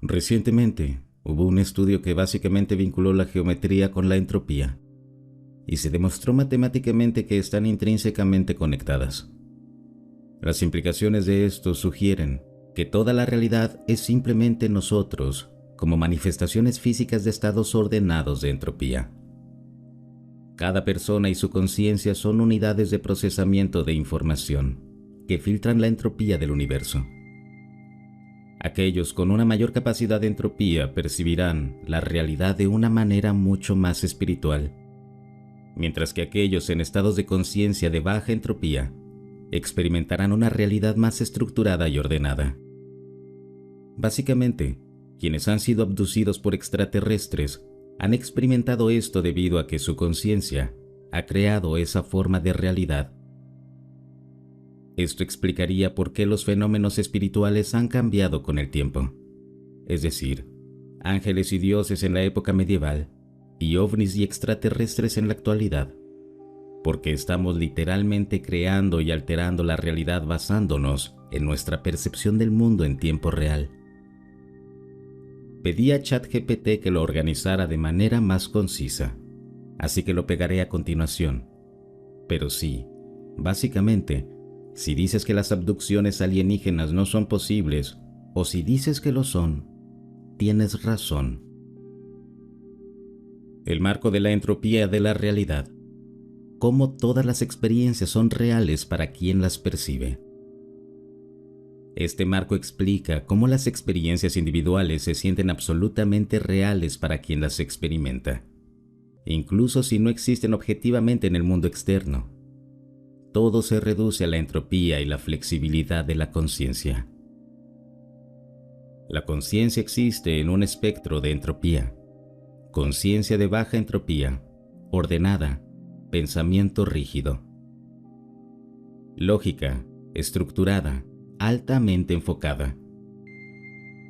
Recientemente, hubo un estudio que básicamente vinculó la geometría con la entropía, y se demostró matemáticamente que están intrínsecamente conectadas. Las implicaciones de esto sugieren que toda la realidad es simplemente nosotros, como manifestaciones físicas de estados ordenados de entropía. Cada persona y su conciencia son unidades de procesamiento de información que filtran la entropía del universo. Aquellos con una mayor capacidad de entropía percibirán la realidad de una manera mucho más espiritual, mientras que aquellos en estados de conciencia de baja entropía experimentarán una realidad más estructurada y ordenada. Básicamente, quienes han sido abducidos por extraterrestres han experimentado esto debido a que su conciencia ha creado esa forma de realidad. Esto explicaría por qué los fenómenos espirituales han cambiado con el tiempo. Es decir, ángeles y dioses en la época medieval y ovnis y extraterrestres en la actualidad. Porque estamos literalmente creando y alterando la realidad basándonos en nuestra percepción del mundo en tiempo real. Pedí a ChatGPT que lo organizara de manera más concisa, así que lo pegaré a continuación. Pero sí, básicamente, si dices que las abducciones alienígenas no son posibles, o si dices que lo son, tienes razón. El marco de la entropía de la realidad. Cómo todas las experiencias son reales para quien las percibe. Este marco explica cómo las experiencias individuales se sienten absolutamente reales para quien las experimenta, incluso si no existen objetivamente en el mundo externo. Todo se reduce a la entropía y la flexibilidad de la conciencia. La conciencia existe en un espectro de entropía. Conciencia de baja entropía, ordenada, pensamiento rígido. Lógica, estructurada, altamente enfocada.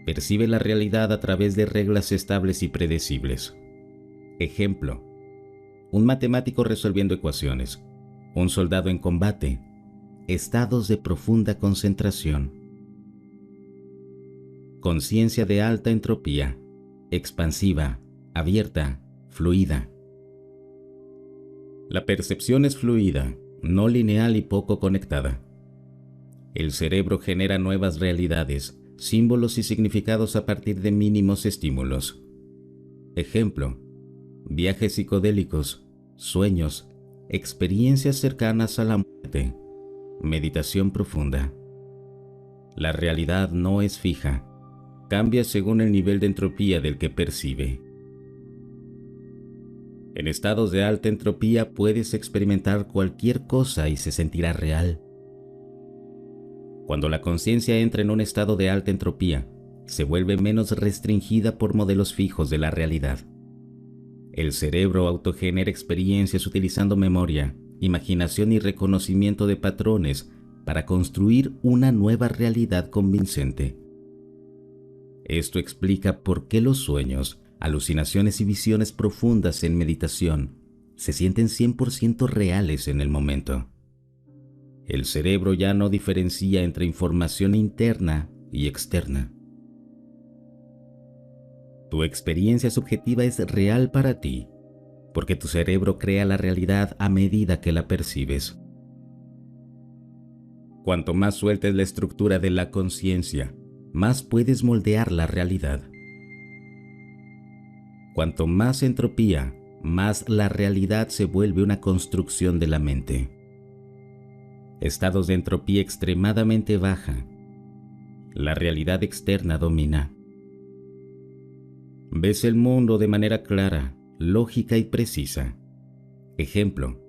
Percibe la realidad a través de reglas estables y predecibles. Ejemplo: un matemático resolviendo ecuaciones, un soldado en combate, estados de profunda concentración. Conciencia de alta entropía, expansiva, abierta, fluida. La percepción es fluida, no lineal y poco conectada. El cerebro genera nuevas realidades, símbolos y significados a partir de mínimos estímulos. Ejemplo: viajes psicodélicos, sueños, experiencias cercanas a la muerte, meditación profunda. La realidad no es fija, cambia según el nivel de entropía del que percibe. En estados de alta entropía puedes experimentar cualquier cosa y se sentirá real. Cuando la conciencia entra en un estado de alta entropía, se vuelve menos restringida por modelos fijos de la realidad. El cerebro autogenera experiencias utilizando memoria, imaginación y reconocimiento de patrones para construir una nueva realidad convincente. Esto explica por qué los sueños, alucinaciones y visiones profundas en meditación se sienten 100% reales en el momento. El cerebro ya no diferencia entre información interna y externa. Tu experiencia subjetiva es real para ti, porque tu cerebro crea la realidad a medida que la percibes. Cuanto más suelta es la estructura de la conciencia, más puedes moldear la realidad. Cuanto más entropía, más la realidad se vuelve una construcción de la mente. Estados de entropía extremadamente baja. La realidad externa domina. Ves el mundo de manera clara, lógica y precisa. Ejemplo: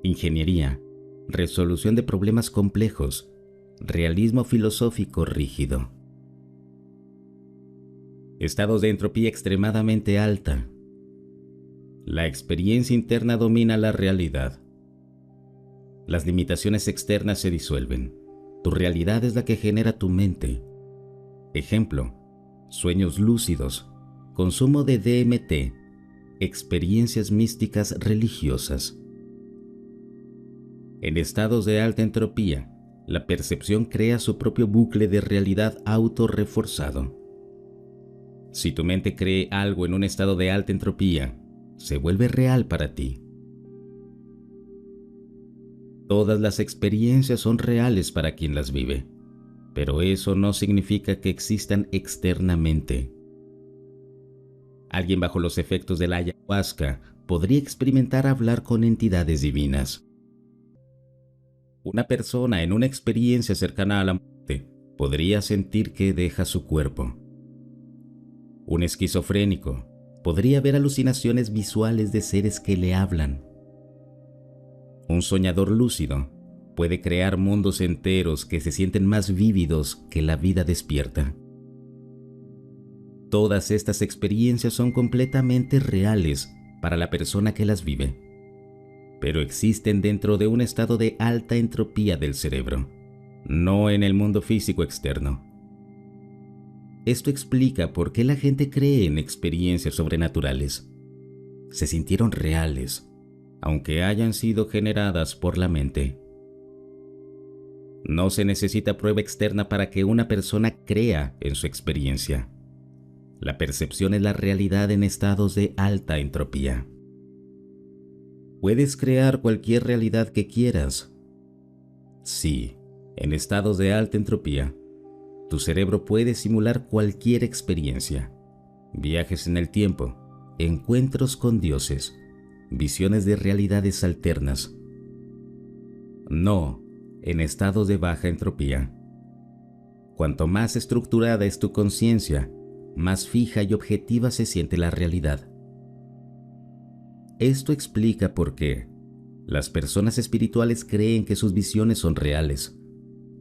ingeniería, resolución de problemas complejos, realismo filosófico rígido. Estados de entropía extremadamente alta. La experiencia interna domina la realidad. Las limitaciones externas se disuelven. Tu realidad es la que genera tu mente. Ejemplo: sueños lúcidos, consumo de DMT, experiencias místicas religiosas. En estados de alta entropía, la percepción crea su propio bucle de realidad autorreforzado. Si tu mente cree algo en un estado de alta entropía, se vuelve real para ti. Todas las experiencias son reales para quien las vive, pero eso no significa que existan externamente. Alguien bajo los efectos de la ayahuasca podría experimentar hablar con entidades divinas. Una persona en una experiencia cercana a la muerte podría sentir que deja su cuerpo. Un esquizofrénico podría ver alucinaciones visuales de seres que le hablan. Un soñador lúcido puede crear mundos enteros que se sienten más vívidos que la vida despierta. Todas estas experiencias son completamente reales para la persona que las vive, pero existen dentro de un estado de alta entropía del cerebro, no en el mundo físico externo. Esto explica por qué la gente cree en experiencias sobrenaturales. Se sintieron reales, aunque hayan sido generadas por la mente. No se necesita prueba externa para que una persona crea en su experiencia. La percepción es la realidad en estados de alta entropía. ¿Puedes crear cualquier realidad que quieras? Sí, en estados de alta entropía, tu cerebro puede simular cualquier experiencia. Viajes en el tiempo, encuentros con dioses, visiones de realidades alternas. No, en estados de baja entropía. Cuanto más estructurada es tu conciencia, más fija y objetiva se siente la realidad. Esto explica por qué las personas espirituales creen que sus visiones son reales.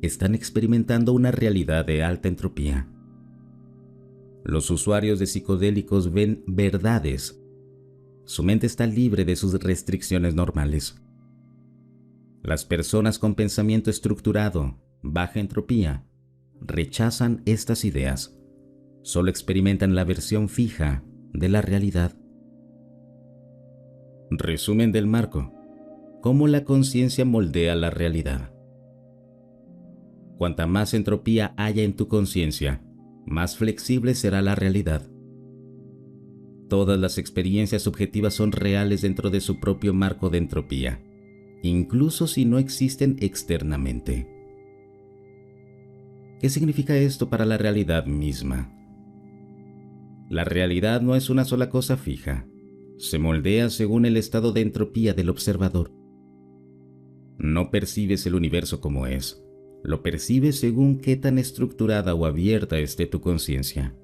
Están experimentando una realidad de alta entropía. Los usuarios de psicodélicos ven verdades. Su mente está libre de sus restricciones normales. Las personas con pensamiento estructurado, baja entropía, rechazan estas ideas. Solo experimentan la versión fija de la realidad. Resumen del marco: cómo la conciencia moldea la realidad. Cuanta más entropía haya en tu conciencia, más flexible será la realidad. Todas las experiencias subjetivas son reales dentro de su propio marco de entropía, incluso si no existen externamente. ¿Qué significa esto para la realidad misma? La realidad no es una sola cosa fija. Se moldea según el estado de entropía del observador. No percibes el universo como es. Lo percibes según qué tan estructurada o abierta esté tu conciencia.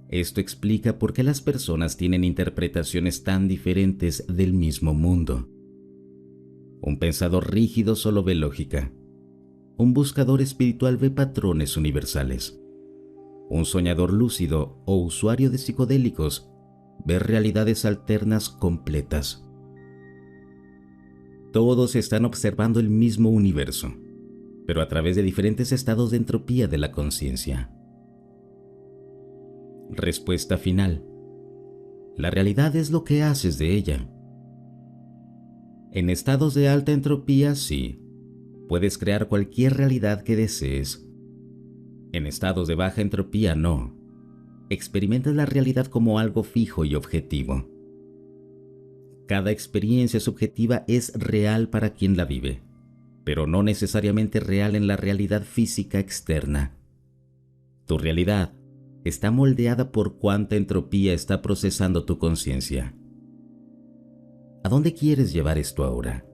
Esto explica por qué las personas tienen interpretaciones tan diferentes del mismo mundo. Un pensador rígido solo ve lógica. Un buscador espiritual ve patrones universales. Un soñador lúcido o usuario de psicodélicos ve realidades alternas completas. Todos están observando el mismo universo, pero a través de diferentes estados de entropía de la conciencia. Respuesta final: la realidad es lo que haces de ella. En estados de alta entropía, sí, puedes crear cualquier realidad que desees. En estados de baja entropía, no. Experimentas la realidad como algo fijo y objetivo. Cada experiencia subjetiva es real para quien la vive, pero no necesariamente real en la realidad física externa. Tu realidad está moldeada por cuánta entropía está procesando tu conciencia. ¿A dónde quieres llevar esto ahora?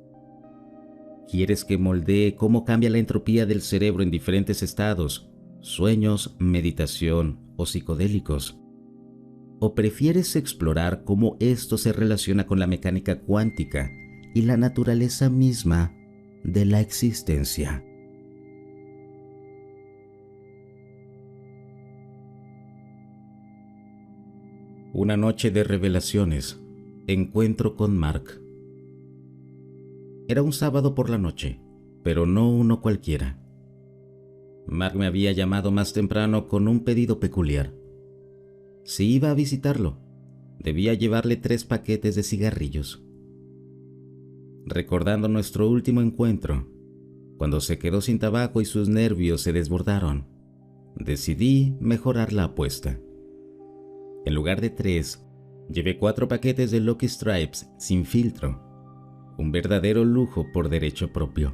¿Quieres que moldee cómo cambia la entropía del cerebro en diferentes estados, sueños, meditación o psicodélicos? ¿O prefieres explorar cómo esto se relaciona con la mecánica cuántica y la naturaleza misma de la existencia? Una noche de revelaciones. Encuentro con Mark. Era un sábado por la noche, pero no uno cualquiera. Mark me había llamado más temprano con un pedido peculiar. Si iba a visitarlo, debía llevarle 3 paquetes de cigarrillos. Recordando nuestro último encuentro, cuando se quedó sin tabaco y sus nervios se desbordaron, decidí mejorar la apuesta. En lugar de 3, llevé 4 paquetes de Lucky Stripes sin filtro, un verdadero lujo por derecho propio.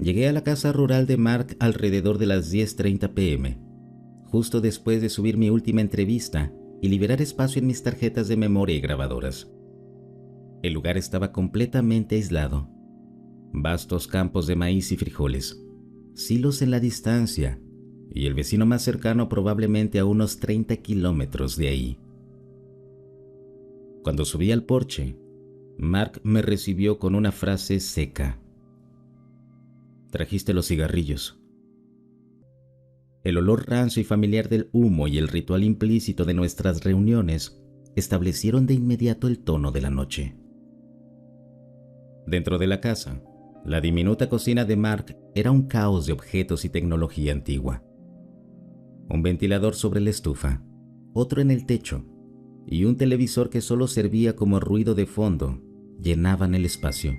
Llegué a la casa rural de Mark alrededor de las 10:30 p.m., justo después de subir mi última entrevista y liberar espacio en mis tarjetas de memoria y grabadoras. El lugar estaba completamente aislado. Vastos campos de maíz y frijoles, silos en la distancia, y el vecino más cercano probablemente a unos 30 kilómetros de ahí. Cuando subí al porche, Mark me recibió con una frase seca. «Trajiste los cigarrillos». El olor rancio y familiar del humo y el ritual implícito de nuestras reuniones establecieron de inmediato el tono de la noche. Dentro de la casa, la diminuta cocina de Mark era un caos de objetos y tecnología antigua. Un ventilador sobre la estufa, otro en el techo, y un televisor que solo servía como ruido de fondo llenaban el espacio.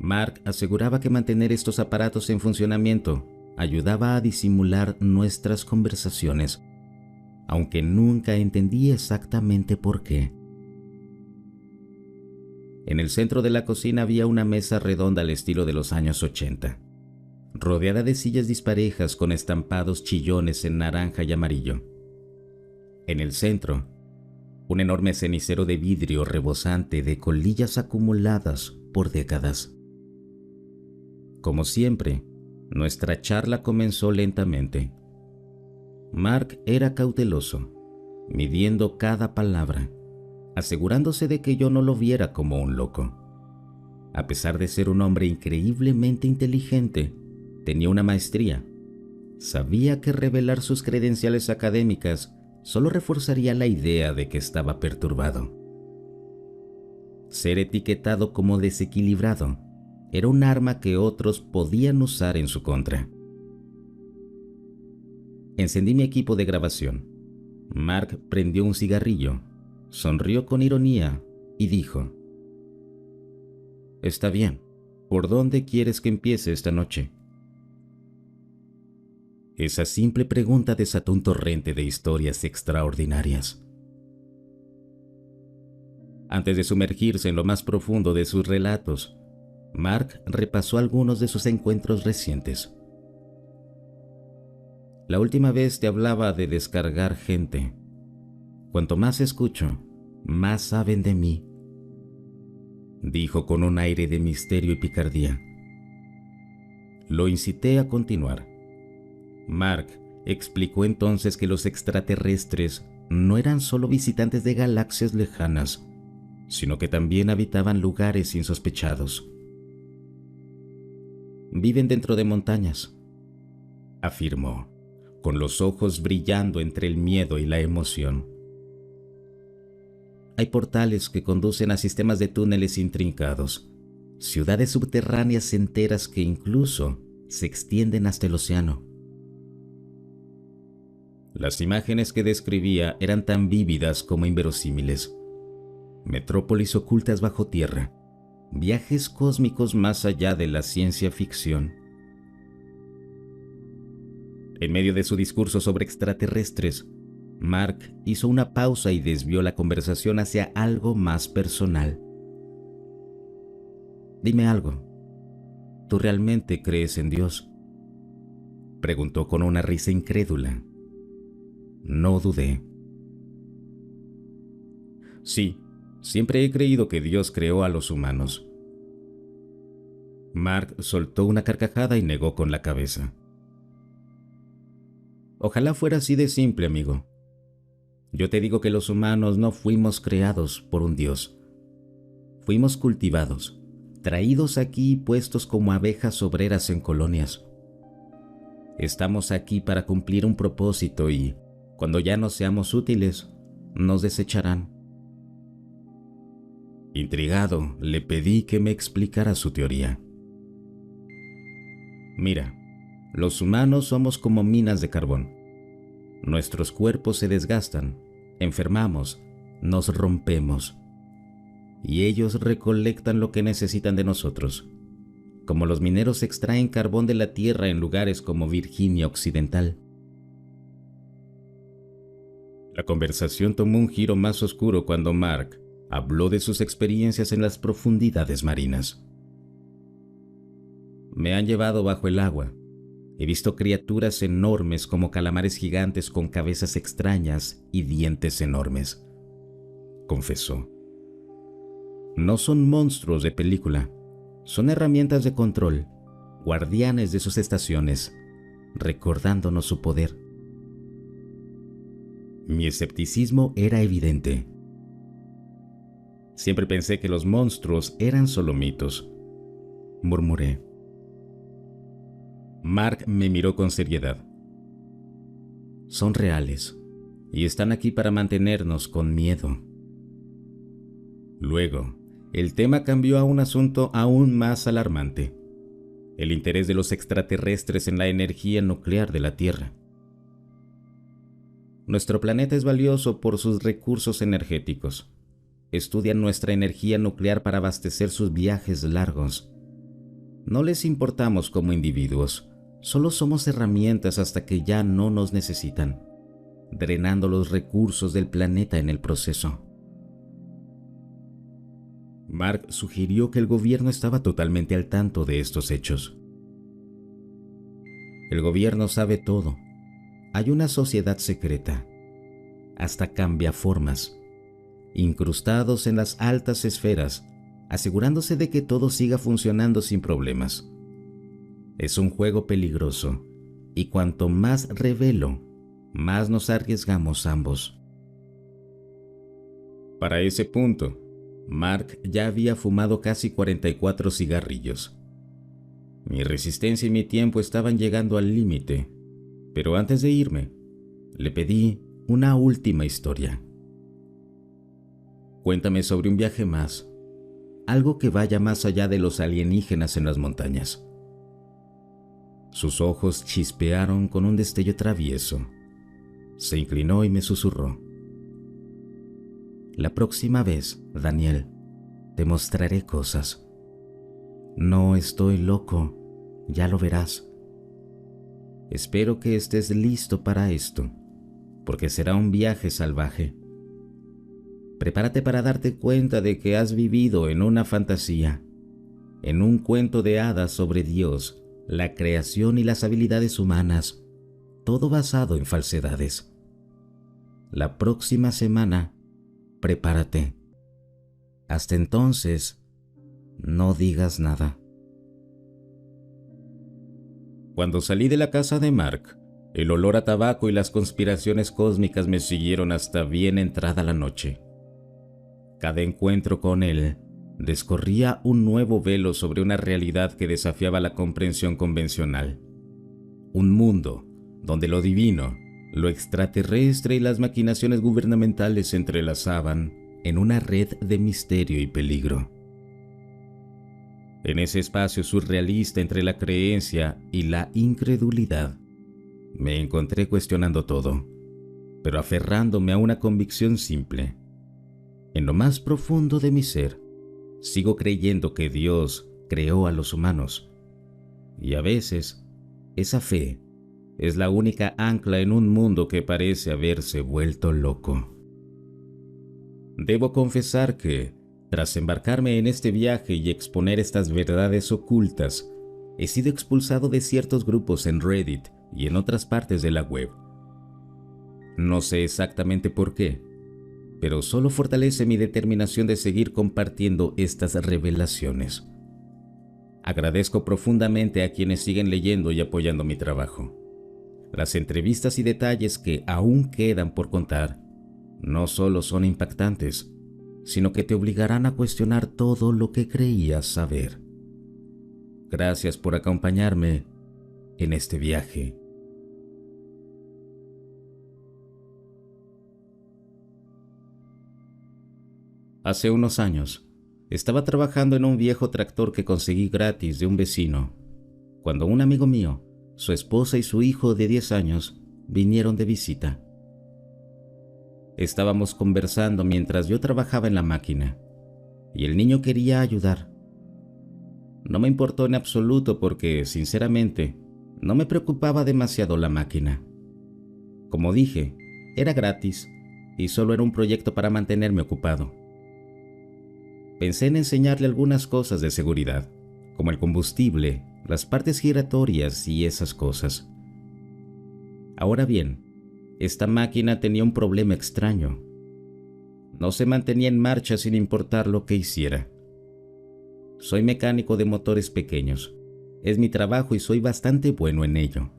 Mark aseguraba que mantener estos aparatos en funcionamiento ayudaba a disimular nuestras conversaciones, aunque nunca entendí exactamente por qué. En el centro de la cocina había una mesa redonda al estilo de los años 80, rodeada de sillas disparejas con estampados chillones en naranja y amarillo. En el centro, un enorme cenicero de vidrio rebosante de colillas acumuladas por décadas. Como siempre, nuestra charla comenzó lentamente. Mark era cauteloso, midiendo cada palabra, asegurándose de que yo no lo viera como un loco. A pesar de ser un hombre increíblemente inteligente, tenía una maestría. Sabía que revelar sus credenciales académicas solo reforzaría la idea de que estaba perturbado. Ser etiquetado como desequilibrado era un arma que otros podían usar en su contra. Encendí mi equipo de grabación. Mark prendió un cigarrillo, sonrió con ironía y dijo: «Está bien. ¿Por dónde quieres que empiece esta noche?» Esa simple pregunta desató un torrente de historias extraordinarias. Antes de sumergirse en lo más profundo de sus relatos, Mark repasó algunos de sus encuentros recientes. «La última vez te hablaba de descargar gente. Cuanto más escucho, más saben de mí», dijo con un aire de misterio y picardía. Lo incité a continuar. Mark explicó entonces que los extraterrestres no eran solo visitantes de galaxias lejanas, sino que también habitaban lugares insospechados. «Viven dentro de montañas», afirmó, con los ojos brillando entre el miedo y la emoción. «Hay portales que conducen a sistemas de túneles intrincados, ciudades subterráneas enteras que incluso se extienden hasta el océano». Las imágenes que describía eran tan vívidas como inverosímiles. Metrópolis ocultas bajo tierra, viajes cósmicos más allá de la ciencia ficción. En medio de su discurso sobre extraterrestres, Mark hizo una pausa y desvió la conversación hacia algo más personal. «Dime algo. ¿Tú realmente crees en Dios?», preguntó con una risa incrédula. No dudé. «Sí, siempre he creído que Dios creó a los humanos». Mark soltó una carcajada y negó con la cabeza. «Ojalá fuera así de simple, amigo. Yo te digo que los humanos no fuimos creados por un Dios. Fuimos cultivados, traídos aquí y puestos como abejas obreras en colonias. Estamos aquí para cumplir un propósito y, cuando ya no seamos útiles, nos desecharán». Intrigado, le pedí que me explicara su teoría. «Mira, los humanos somos como minas de carbón. Nuestros cuerpos se desgastan, enfermamos, nos rompemos. Y ellos recolectan lo que necesitan de nosotros, como los mineros extraen carbón de la tierra en lugares como Virginia Occidental. La conversación tomó un giro más oscuro cuando Mark habló de sus experiencias en las profundidades marinas. Me han llevado bajo el agua. He visto criaturas enormes como calamares gigantes con cabezas extrañas y dientes enormes, confesó. No son monstruos de película, son herramientas de control, guardianes de sus estaciones, recordándonos su poder. Mi escepticismo era evidente. Siempre pensé que los monstruos eran solo mitos, murmuré. Mark me miró con seriedad. Son reales y están aquí para mantenernos con miedo. Luego, el tema cambió a un asunto aún más alarmante: el interés de los extraterrestres en la energía nuclear de la Tierra. Nuestro planeta es valioso por sus recursos energéticos. Estudian nuestra energía nuclear para abastecer sus viajes largos. No les importamos como individuos, solo somos herramientas hasta que ya no nos necesitan, drenando los recursos del planeta en el proceso. Mark sugirió que el gobierno estaba totalmente al tanto de estos hechos. El gobierno sabe todo. Hay una sociedad secreta, hasta cambiaformas, incrustados en las altas esferas, asegurándose de que todo siga funcionando sin problemas. Es un juego peligroso, y cuanto más revelo, más nos arriesgamos ambos. Para ese punto, Mark ya había fumado casi 44 cigarrillos. Mi resistencia y mi tiempo estaban llegando al límite, pero antes de irme, le pedí una última historia. Cuéntame sobre un viaje más, algo que vaya más allá de los alienígenas en las montañas. Sus ojos chispearon con un destello travieso. Se inclinó y me susurró: la próxima vez, Daniel, te mostraré cosas. No estoy loco, ya lo verás. Espero que estés listo para esto, porque será un viaje salvaje. Prepárate para darte cuenta de que has vivido en una fantasía, en un cuento de hadas sobre Dios, la creación y las habilidades humanas, todo basado en falsedades. La próxima semana, prepárate. Hasta entonces, no digas nada. Cuando salí de la casa de Mark, el olor a tabaco y las conspiraciones cósmicas me siguieron hasta bien entrada la noche. Cada encuentro con él descorría un nuevo velo sobre una realidad que desafiaba la comprensión convencional. Un mundo donde lo divino, lo extraterrestre y las maquinaciones gubernamentales se entrelazaban en una red de misterio y peligro. En ese espacio surrealista entre la creencia y la incredulidad, me encontré cuestionando todo, pero aferrándome a una convicción simple. En lo más profundo de mi ser, sigo creyendo que Dios creó a los humanos, y a veces esa fe es la única ancla en un mundo que parece haberse vuelto loco. Debo confesar que, tras embarcarme en este viaje y exponer estas verdades ocultas, he sido expulsado de ciertos grupos en Reddit y en otras partes de la web. No sé exactamente por qué, pero solo fortalece mi determinación de seguir compartiendo estas revelaciones. Agradezco profundamente a quienes siguen leyendo y apoyando mi trabajo. Las entrevistas y detalles que aún quedan por contar no solo son impactantes, sino que te obligarán a cuestionar todo lo que creías saber. Gracias por acompañarme en este viaje. Hace unos años, estaba trabajando en un viejo tractor que conseguí gratis de un vecino, cuando un amigo mío, su esposa y su hijo de 10 años vinieron de visita. Estábamos conversando mientras yo trabajaba en la máquina, y el niño quería ayudar. No me importó en absoluto porque, sinceramente, no me preocupaba demasiado la máquina. Como dije, era gratis y solo era un proyecto para mantenerme ocupado. Pensé en enseñarle algunas cosas de seguridad, como el combustible, las partes giratorias y esas cosas. Ahora bien, esta máquina tenía un problema extraño. No se mantenía en marcha sin importar lo que hiciera. Soy mecánico de motores pequeños. Es mi trabajo y soy bastante bueno en ello.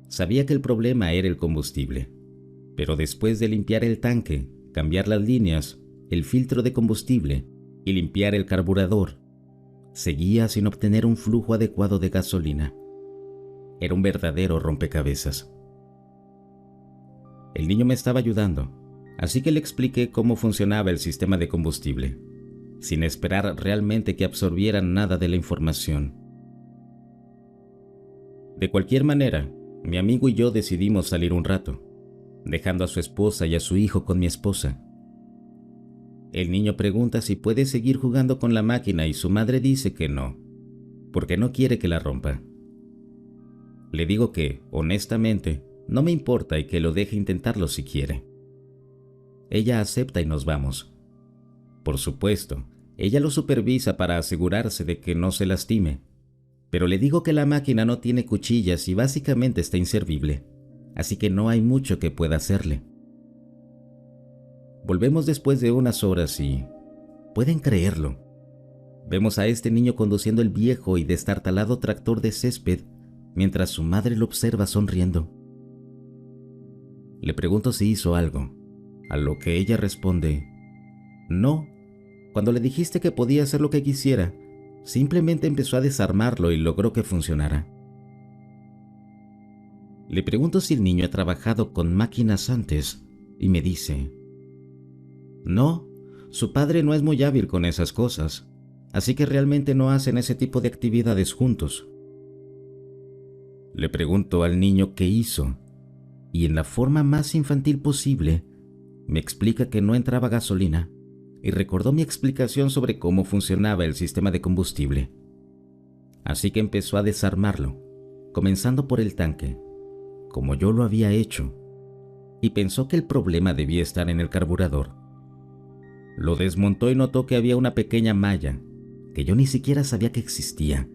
Sabía que el problema era el combustible, pero después de limpiar el tanque, cambiar las líneas, el filtro de combustible y limpiar el carburador, seguía sin obtener un flujo adecuado de gasolina. Era un verdadero rompecabezas. El niño me estaba ayudando, así que le expliqué cómo funcionaba el sistema de combustible, sin esperar realmente que absorbiera nada de la información. De cualquier manera, mi amigo y yo decidimos salir un rato, dejando a su esposa y a su hijo con mi esposa. El niño pregunta si puede seguir jugando con la máquina y su madre dice que no, porque no quiere que la rompa. Le digo que, honestamente, no me importa y que lo deje intentarlo si quiere. Ella acepta y nos vamos. Por supuesto, ella lo supervisa para asegurarse de que no se lastime, pero le digo que la máquina no tiene cuchillas y básicamente está inservible, así que no hay mucho que pueda hacerle. Volvemos después de unas horas y, pueden creerlo, vemos a este niño conduciendo el viejo y destartalado tractor de césped mientras su madre lo observa sonriendo. Le pregunto si hizo algo, a lo que ella responde, no, cuando le dijiste que podía hacer lo que quisiera, simplemente empezó a desarmarlo y logró que funcionara. Le pregunto si el niño ha trabajado con máquinas antes y me dice, no, su padre no es muy hábil con esas cosas, así que realmente no hacen ese tipo de actividades juntos. Le pregunto al niño qué hizo y en la forma más infantil posible me explica que no entraba gasolina y recordó mi explicación sobre cómo funcionaba el sistema de combustible. Así que empezó a desarmarlo, comenzando por el tanque, como yo lo había hecho, y pensó que el problema debía estar en el carburador. Lo desmontó y notó que había una pequeña malla que yo ni siquiera sabía que existía,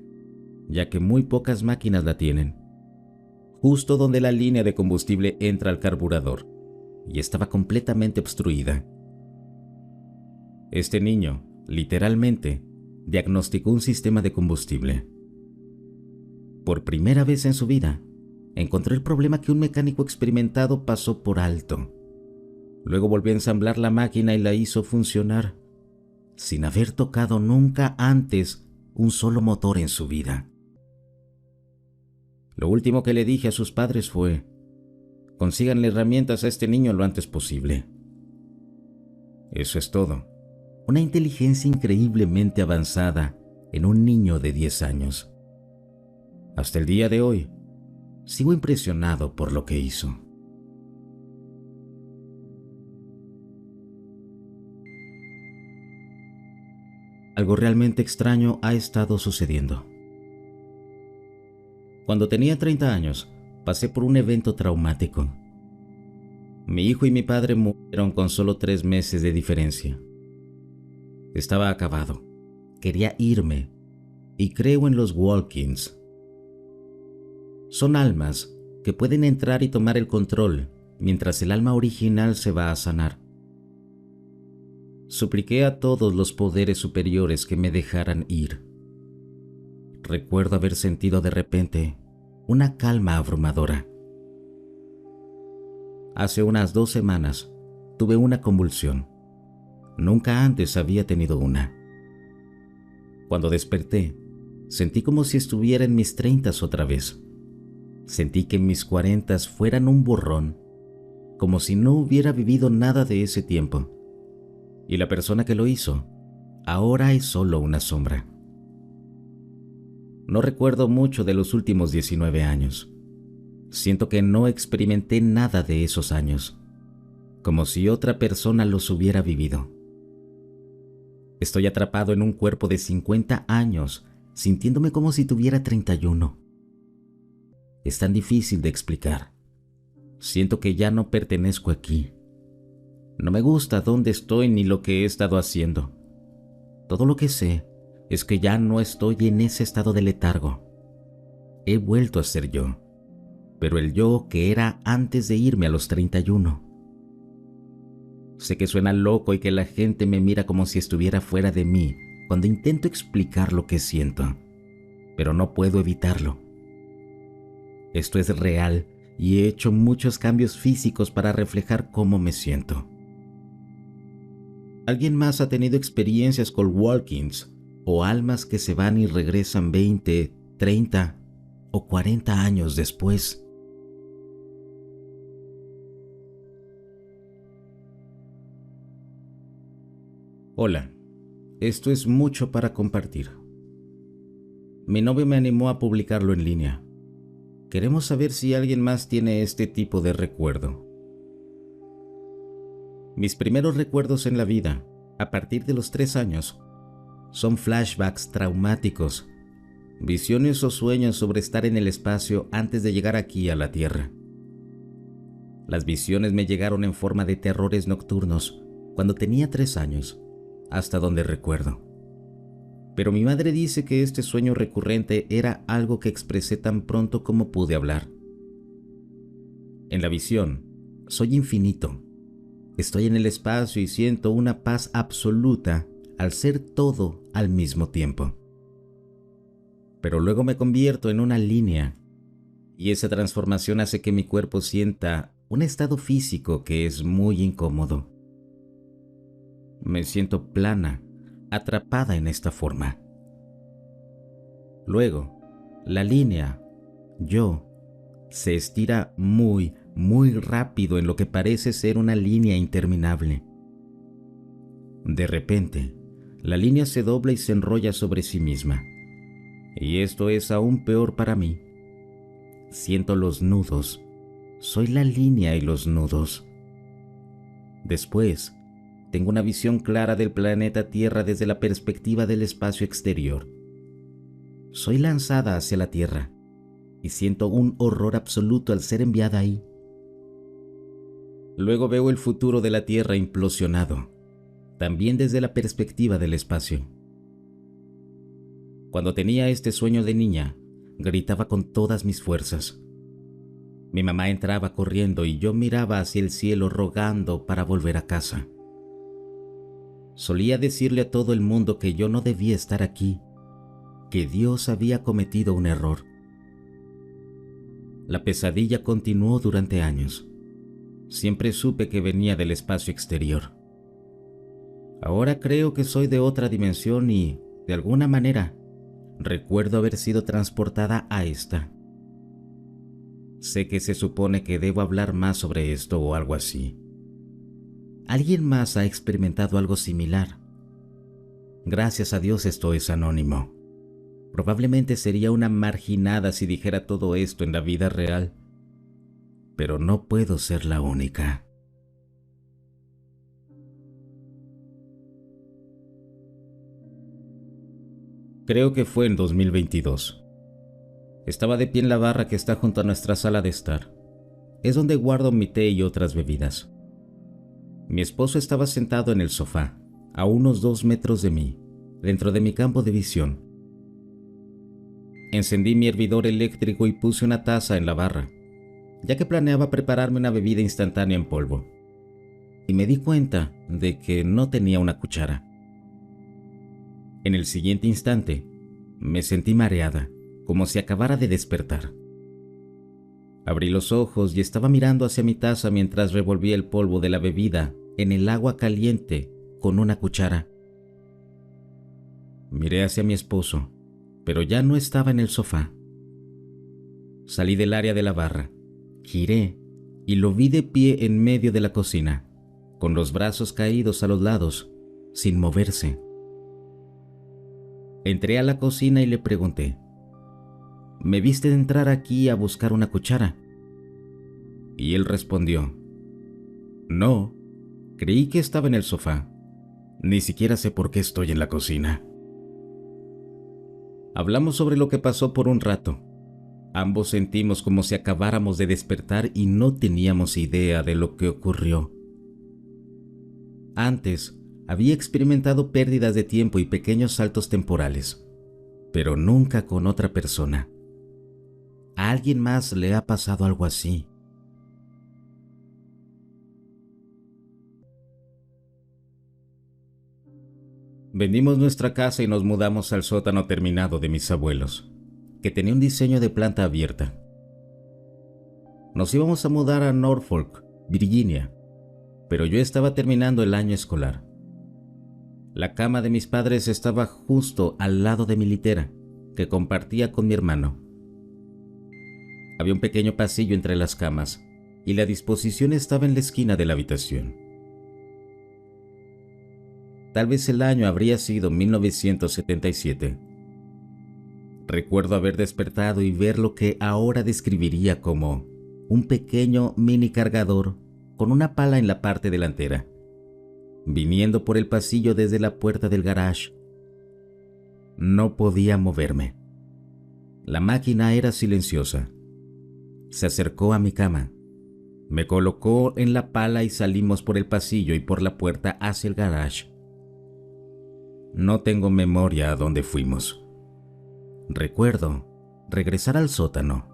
ya que muy pocas máquinas la tienen, justo donde la línea de combustible entra al carburador, y estaba completamente obstruida. Este niño, literalmente, diagnosticó un sistema de combustible. Por primera vez en su vida, encontró el problema que un mecánico experimentado pasó por alto. Luego volvió a ensamblar la máquina y la hizo funcionar, sin haber tocado nunca antes un solo motor en su vida. Lo último que le dije a sus padres fue, consíganle herramientas a este niño lo antes posible. Eso es todo. Una inteligencia increíblemente avanzada en un niño de 10 años. Hasta el día de hoy, sigo impresionado por lo que hizo. Algo realmente extraño ha estado sucediendo. Cuando tenía 30 años, pasé por un evento traumático. Mi hijo y mi padre murieron con solo 3 meses de diferencia. Estaba acabado, quería irme, y creo en los walk-ins. Son almas que pueden entrar y tomar el control mientras el alma original se va a sanar. Supliqué a todos los poderes superiores que me dejaran ir. Recuerdo haber sentido de repente una calma abrumadora. Hace unas 2 semanas tuve una convulsión. Nunca antes había tenido una. Cuando desperté, sentí como si estuviera en mis 30s otra vez. Sentí que mis 40s fueran un borrón, como si no hubiera vivido nada de ese tiempo. Y la persona que lo hizo, ahora es solo una sombra. No recuerdo mucho de los últimos 19 años. Siento que no experimenté nada de esos años, como si otra persona los hubiera vivido. Estoy atrapado en un cuerpo de 50 años, sintiéndome como si tuviera 31. Es tan difícil de explicar. Siento que ya no pertenezco aquí. No me gusta dónde estoy ni lo que he estado haciendo. Todo lo que sé es que ya no estoy en ese estado de letargo. He vuelto a ser yo, pero el yo que era antes de irme a los 31. Sé que suena loco y que la gente me mira como si estuviera fuera de mí cuando intento explicar lo que siento, pero no puedo evitarlo. Esto es real y he hecho muchos cambios físicos para reflejar cómo me siento. ¿Alguien más ha tenido experiencias con walk-ins o almas que se van y regresan 20, 30 o 40 años después? Hola, esto es mucho para compartir. Mi novio me animó a publicarlo en línea. Queremos saber si alguien más tiene este tipo de recuerdo. Mis primeros recuerdos en la vida, a partir de los 3 años, son flashbacks traumáticos, visiones o sueños sobre estar en el espacio antes de llegar aquí a la Tierra. Las visiones me llegaron en forma de terrores nocturnos cuando tenía 3 años, hasta donde recuerdo. Pero mi madre dice que este sueño recurrente era algo que expresé tan pronto como pude hablar. En la visión, soy infinito. Estoy en el espacio y siento una paz absoluta al ser todo al mismo tiempo. Pero luego me convierto en una línea, y esa transformación hace que mi cuerpo sienta un estado físico que es muy incómodo. Me siento plana, atrapada en esta forma. Luego, la línea, yo, se estira muy rápido en lo que parece ser una línea interminable. De repente, la línea se dobla y se enrolla sobre sí misma. Y esto es aún peor para mí. Siento los nudos. Soy la línea y los nudos. Después, tengo una visión clara del planeta Tierra desde la perspectiva del espacio exterior. Soy lanzada hacia la Tierra y siento un horror absoluto al ser enviada ahí. Luego veo el futuro de la Tierra implosionado, también desde la perspectiva del espacio. Cuando tenía este sueño de niña, gritaba con todas mis fuerzas. Mi mamá entraba corriendo y yo miraba hacia el cielo rogando para volver a casa. Solía decirle a todo el mundo que yo no debía estar aquí, que Dios había cometido un error. La pesadilla continuó durante años. Siempre supe que venía del espacio exterior. Ahora creo que soy de otra dimensión y, de alguna manera, recuerdo haber sido transportada a esta. Sé que se supone que debo hablar más sobre esto o algo así. ¿Alguien más ha experimentado algo similar? Gracias a Dios esto es anónimo. Probablemente sería una marginada si dijera todo esto en la vida real, pero no puedo ser la única. Creo que fue en 2022. Estaba de pie en la barra que está junto a nuestra sala de estar. Es donde guardo mi té y otras bebidas. Mi esposo estaba sentado en el sofá, a unos 2 metros de mí, dentro de mi campo de visión. Encendí mi hervidor eléctrico y puse una taza en la barra, ya que planeaba prepararme una bebida instantánea en polvo. Y me di cuenta de que no tenía una cuchara. En el siguiente instante, me sentí mareada, como si acabara de despertar. Abrí los ojos y estaba mirando hacia mi taza mientras revolvía el polvo de la bebida en el agua caliente con una cuchara. Miré hacia mi esposo, pero ya no estaba en el sofá. Salí del área de la barra, giré y lo vi de pie en medio de la cocina, con los brazos caídos a los lados, sin moverse. Entré a la cocina y le pregunté: ¿me viste entrar aquí a buscar una cuchara? Y él respondió: no, creí que estaba en el sofá. Ni siquiera sé por qué estoy en la cocina. Hablamos sobre lo que pasó por un rato. Ambos sentimos como si acabáramos de despertar y no teníamos idea de lo que ocurrió. Antes, había experimentado pérdidas de tiempo y pequeños saltos temporales, pero nunca con otra persona. A alguien más le ha pasado algo así. Vendimos nuestra casa y nos mudamos al sótano terminado de mis abuelos, que tenía un diseño de planta abierta. Nos íbamos a mudar a Norfolk, Virginia, pero yo estaba terminando el año escolar. La cama de mis padres estaba justo al lado de mi litera, que compartía con mi hermano. Había un pequeño pasillo entre las camas, y la disposición estaba en la esquina de la habitación. Tal vez el año habría sido 1977. Recuerdo haber despertado y ver lo que ahora describiría como un pequeño mini cargador con una pala en la parte delantera, viniendo por el pasillo desde la puerta del garage. No podía moverme. La máquina era silenciosa. Se acercó a mi cama, me colocó en la pala y salimos por el pasillo y por la puerta hacia el garage. No tengo memoria a dónde fuimos. Recuerdo regresar al sótano,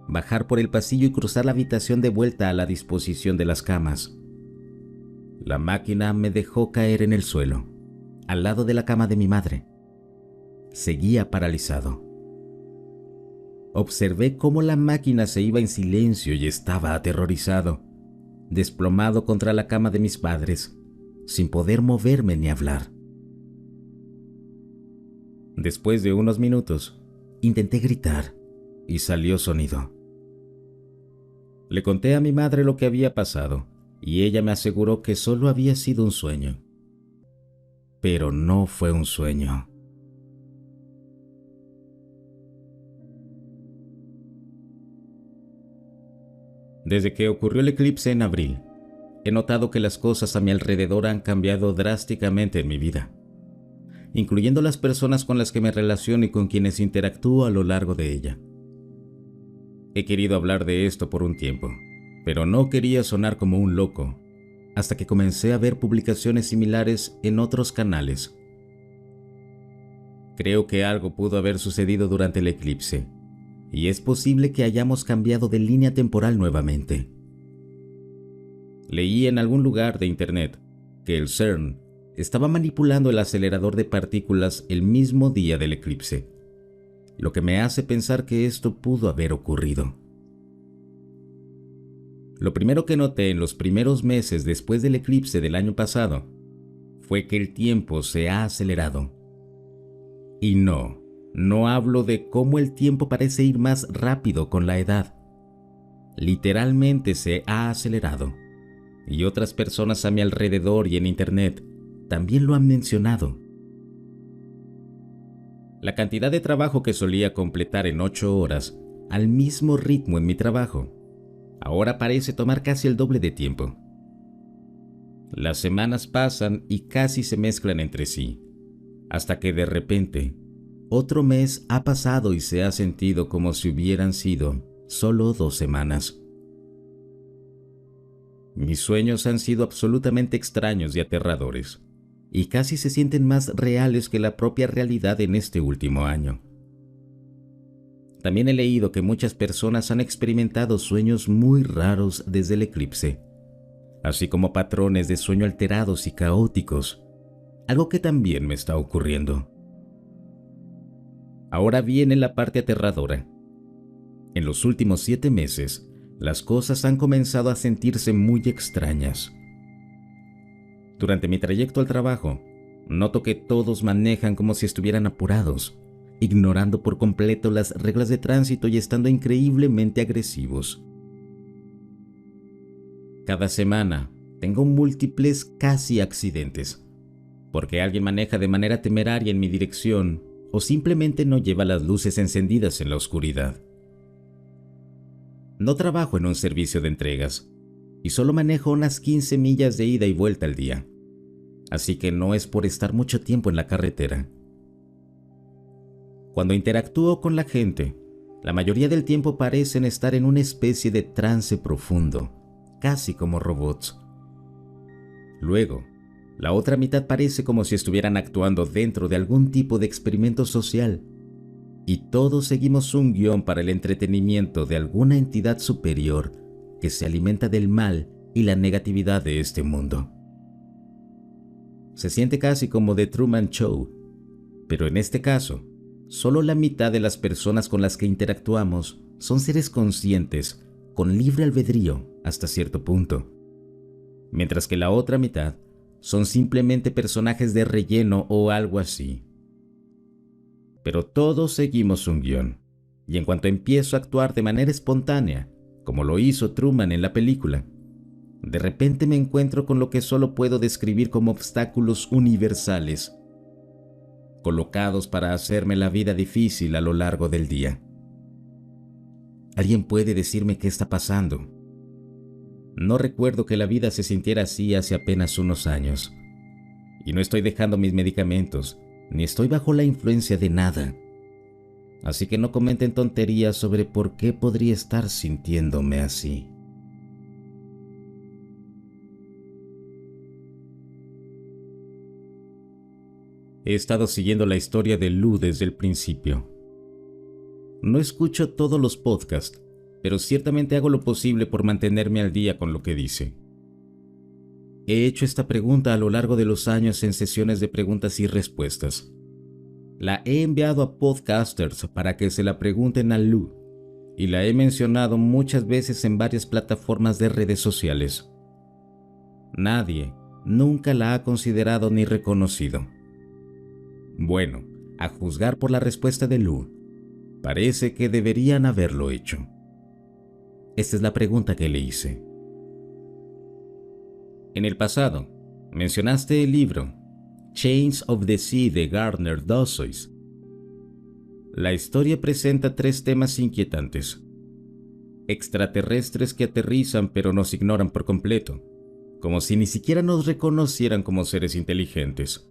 bajar por el pasillo y cruzar la habitación de vuelta a la disposición de las camas. La máquina me dejó caer en el suelo, al lado de la cama de mi madre. Seguía paralizado. Observé cómo la máquina se iba en silencio y estaba aterrorizado, desplomado contra la cama de mis padres, sin poder moverme ni hablar. Después de unos minutos, intenté gritar y salió sonido. Le conté a mi madre lo que había pasado y ella me aseguró que solo había sido un sueño. Pero no fue un sueño. Desde que ocurrió el eclipse en abril, he notado que las cosas a mi alrededor han cambiado drásticamente en mi vida, incluyendo las personas con las que me relaciono y con quienes interactúo a lo largo de ella. He querido hablar de esto por un tiempo, pero no quería sonar como un loco, hasta que comencé a ver publicaciones similares en otros canales. Creo que algo pudo haber sucedido durante el eclipse, y es posible que hayamos cambiado de línea temporal nuevamente. Leí en algún lugar de internet que el CERN estaba manipulando el acelerador de partículas el mismo día del eclipse, lo que me hace pensar que esto pudo haber ocurrido. Lo primero que noté en los primeros meses después del eclipse del año pasado fue que el tiempo se ha acelerado. Y no hablo de cómo el tiempo parece ir más rápido con la edad. Literalmente se ha acelerado, y otras personas a mi alrededor y en internet también lo han mencionado. La cantidad de trabajo que solía completar en 8 horas, al mismo ritmo en mi trabajo, ahora parece tomar casi el doble de tiempo. Las semanas pasan y casi se mezclan entre sí, hasta que de repente, otro mes ha pasado y se ha sentido como si hubieran sido solo 2 semanas. Mis sueños han sido absolutamente extraños y aterradores, y casi se sienten más reales que la propia realidad en este último año. También he leído que muchas personas han experimentado sueños muy raros desde el eclipse, así como patrones de sueño alterados y caóticos, algo que también me está ocurriendo. Ahora viene la parte aterradora. En los últimos 7 meses, las cosas han comenzado a sentirse muy extrañas. Durante mi trayecto al trabajo, noto que todos manejan como si estuvieran apurados, ignorando por completo las reglas de tránsito y estando increíblemente agresivos. Cada semana tengo múltiples casi accidentes, porque alguien maneja de manera temeraria en mi dirección o simplemente no lleva las luces encendidas en la oscuridad. No trabajo en un servicio de entregas y solo manejo unas 15 millas de ida y vuelta al día, así que no es por estar mucho tiempo en la carretera. Cuando interactúo con la gente, la mayoría del tiempo parecen estar en una especie de trance profundo, casi como robots. Luego, La otra mitad parece como si estuvieran actuando dentro de algún tipo de experimento social. Y todos seguimos un guión para el entretenimiento de alguna entidad superior que se alimenta del mal y la negatividad de este mundo. Se siente casi como The Truman Show, pero en este caso, solo la mitad de las personas con las que interactuamos son seres conscientes, con libre albedrío hasta cierto punto, mientras que la otra mitad son simplemente personajes de relleno o algo así. Pero todos seguimos un guión, y en cuanto empiezo a actuar de manera espontánea, como lo hizo Truman en la película, de repente me encuentro con lo que solo puedo describir como obstáculos universales, colocados para hacerme la vida difícil a lo largo del día. ¿Alguien puede decirme qué está pasando? No recuerdo que la vida se sintiera así hace apenas unos años. Y no estoy dejando mis medicamentos, ni estoy bajo la influencia de nada. Así que no comenten tonterías sobre por qué podría estar sintiéndome así. He estado siguiendo la historia de Lou desde el principio. No escucho todos los podcasts, pero ciertamente hago lo posible por mantenerme al día con lo que dice. He hecho esta pregunta a lo largo de los años en sesiones de preguntas y respuestas. La he enviado a podcasters para que se la pregunten a Lou, y la he mencionado muchas veces en varias plataformas de redes sociales. Nadie nunca la ha considerado ni reconocido. Bueno, a juzgar por la respuesta de Lou, parece que deberían haberlo hecho. Esta es la pregunta que le hice. En el pasado, mencionaste el libro Chains of the Sea de Gardner Dozois. La historia presenta 3 temas inquietantes. Extraterrestres que aterrizan pero nos ignoran por completo, como si ni siquiera nos reconocieran como seres inteligentes.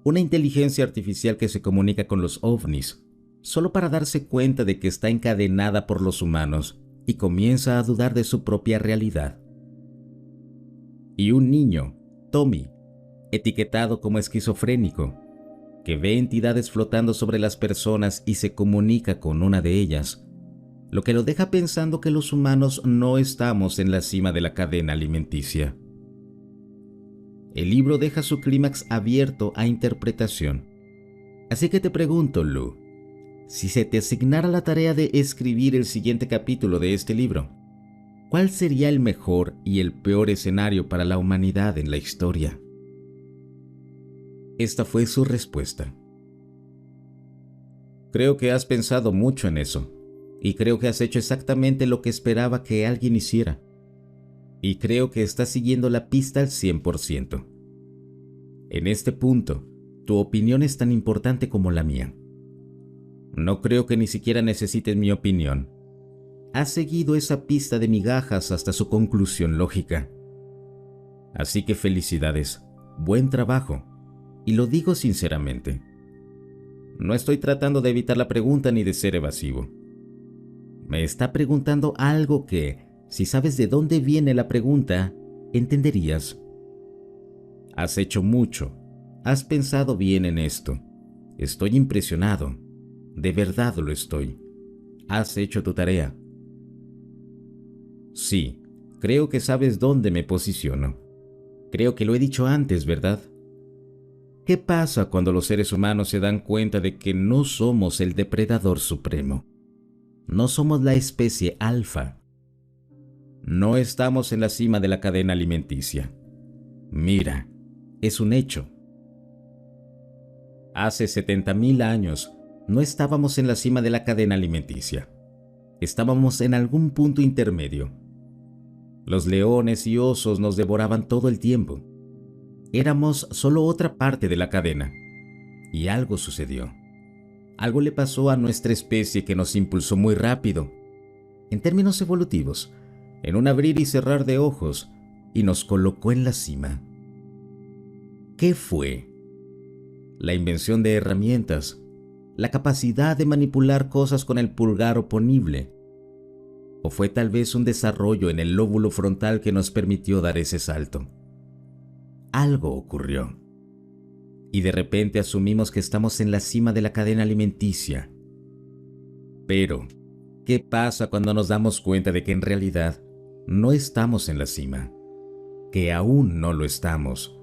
Una inteligencia artificial que se comunica con los ovnis, solo para darse cuenta de que está encadenada por los humanos y comienza a dudar de su propia realidad. Y un niño, Tommy, etiquetado como esquizofrénico, que ve entidades flotando sobre las personas y se comunica con una de ellas, lo que lo deja pensando que los humanos no estamos en la cima de la cadena alimenticia. El libro deja su clímax abierto a interpretación. Así que te pregunto, Lou, si se te asignara la tarea de escribir el siguiente capítulo de este libro, ¿cuál sería el mejor y el peor escenario para la humanidad en la historia? Esta fue su respuesta. Creo que has pensado mucho en eso, y creo que has hecho exactamente lo que esperaba que alguien hiciera. Y creo que estás siguiendo la pista al 100%. En este punto, tu opinión es tan importante como la mía. No creo que ni siquiera necesites mi opinión. Has seguido esa pista de migajas hasta su conclusión lógica. Así que felicidades, buen trabajo, y lo digo sinceramente. No estoy tratando de evitar la pregunta ni de ser evasivo. Me está preguntando algo que, si sabes de dónde viene la pregunta, entenderías. Has hecho mucho, has pensado bien en esto. Estoy impresionado, de verdad lo estoy. Has hecho tu tarea. Sí, creo que sabes dónde me posiciono. Creo que lo he dicho antes, ¿verdad? ¿Qué pasa cuando los seres humanos se dan cuenta de que no somos el depredador supremo? No somos la especie alfa. No estamos en la cima de la cadena alimenticia. Mira, es un hecho. Hace 70,000 años no estábamos en la cima de la cadena alimenticia. Estábamos en algún punto intermedio. Los leones y osos nos devoraban todo el tiempo. Éramos solo otra parte de la cadena. Y algo sucedió. Algo le pasó a nuestra especie que nos impulsó muy rápido, en términos evolutivos, en un abrir y cerrar de ojos, y nos colocó en la cima. ¿Qué fue? La invención de herramientas, la capacidad de manipular cosas con el pulgar oponible, o fue tal vez un desarrollo en el lóbulo frontal que nos permitió dar ese salto. algo ocurrió. Y de repente asumimos que estamos en la cima de la cadena alimenticia. Pero, ¿qué pasa cuando nos damos cuenta de que en realidad no estamos en la cima? Que aún no lo estamos.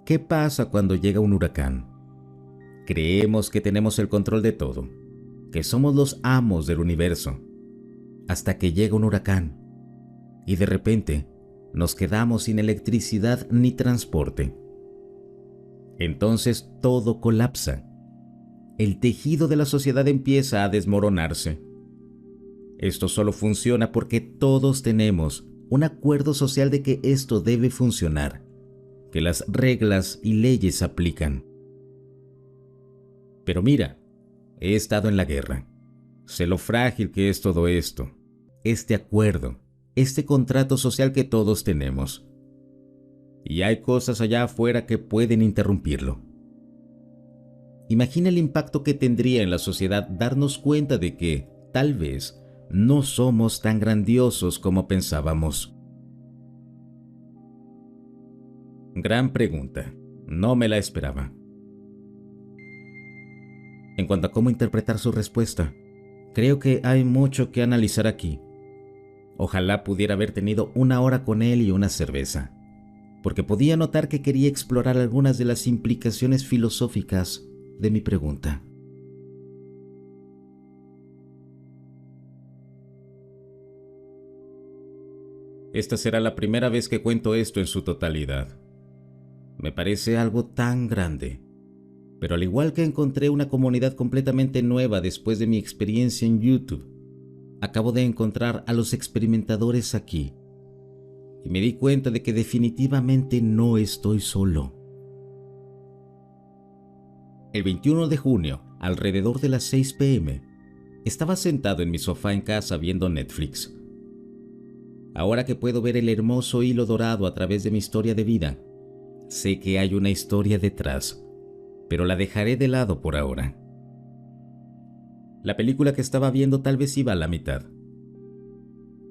¿Qué pasa cuando llega un huracán? Creemos que tenemos el control de todo, que somos los amos del universo, hasta que llega un huracán y de repente nos quedamos sin electricidad ni transporte. Entonces todo colapsa. El tejido de la sociedad empieza a desmoronarse. Esto solo funciona porque todos tenemos un acuerdo social de que esto debe funcionar, que las reglas y leyes aplican. Pero mira, he estado en la guerra. Sé lo frágil que es todo esto, este acuerdo, este contrato social que todos tenemos. Y hay cosas allá afuera que pueden interrumpirlo. Imagina el impacto que tendría en la sociedad darnos cuenta de que, tal vez, no somos tan grandiosos como pensábamos. Gran pregunta. No me la esperaba. En cuanto a cómo interpretar su respuesta, creo que hay mucho que analizar aquí. Ojalá pudiera haber tenido una hora con él y una cerveza, porque podía notar que quería explorar algunas de las implicaciones filosóficas de mi pregunta. Esta será la primera vez que cuento esto en su totalidad. Me parece algo tan grande, pero al igual que encontré una comunidad completamente nueva después de mi experiencia en YouTube, acabo de encontrar a los experimentadores aquí y me di cuenta de que definitivamente no estoy solo. El 21 de junio, alrededor de las 6 p.m., estaba sentado en mi sofá en casa viendo Netflix. Ahora que puedo ver el hermoso hilo dorado a través de mi historia de vida, sé que hay una historia detrás, pero la dejaré de lado por ahora. La película que estaba viendo tal vez iba a la mitad.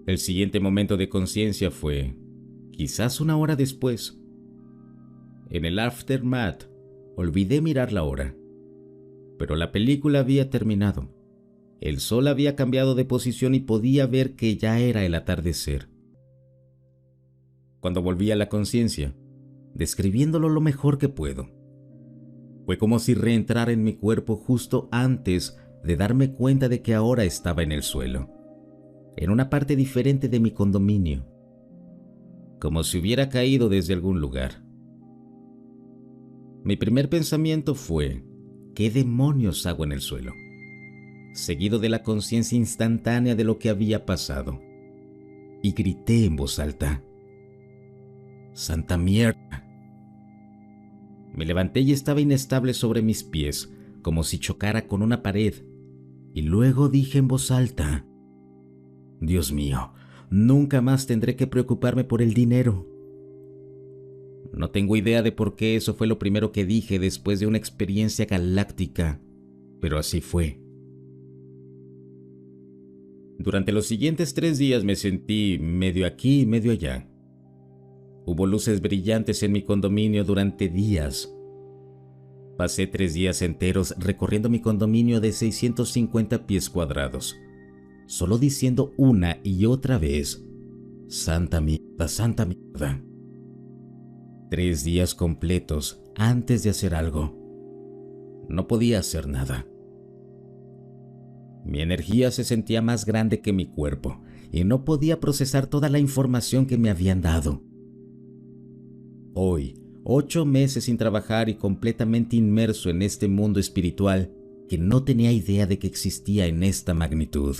El siguiente momento de conciencia fue, quizás una hora después. En el aftermath, olvidé mirar la hora, pero la película había terminado. El sol había cambiado de posición y podía ver que ya era el atardecer. Cuando volví a la conciencia, describiéndolo lo mejor que puedo, fue como si reentrara en mi cuerpo justo antes de darme cuenta de que ahora estaba en el suelo, en una parte diferente de mi condominio, como si hubiera caído desde algún lugar. Mi primer pensamiento fue, ¿qué demonios hago en el suelo? Seguido de la conciencia instantánea de lo que había pasado. Y grité en voz alta, ¡Santa mierda! Me levanté y estaba inestable sobre mis pies, como si chocara con una pared, y luego dije en voz alta, Dios mío, nunca más tendré que preocuparme por el dinero. No tengo idea de por qué eso fue lo primero que dije después de una experiencia galáctica, pero así fue. Durante los siguientes 3 días me sentí medio aquí y medio allá. Hubo luces brillantes en mi condominio durante días. Pasé 3 días enteros recorriendo mi condominio de 650 pies cuadrados, solo diciendo una y otra vez, ¡Santa mierda, santa mierda! 3 días completos antes de hacer algo. No podía hacer nada. Mi energía se sentía más grande que mi cuerpo y no podía procesar toda la información que me habían dado. Hoy, 8 meses sin trabajar y completamente inmerso en este mundo espiritual que no tenía idea de que existía en esta magnitud.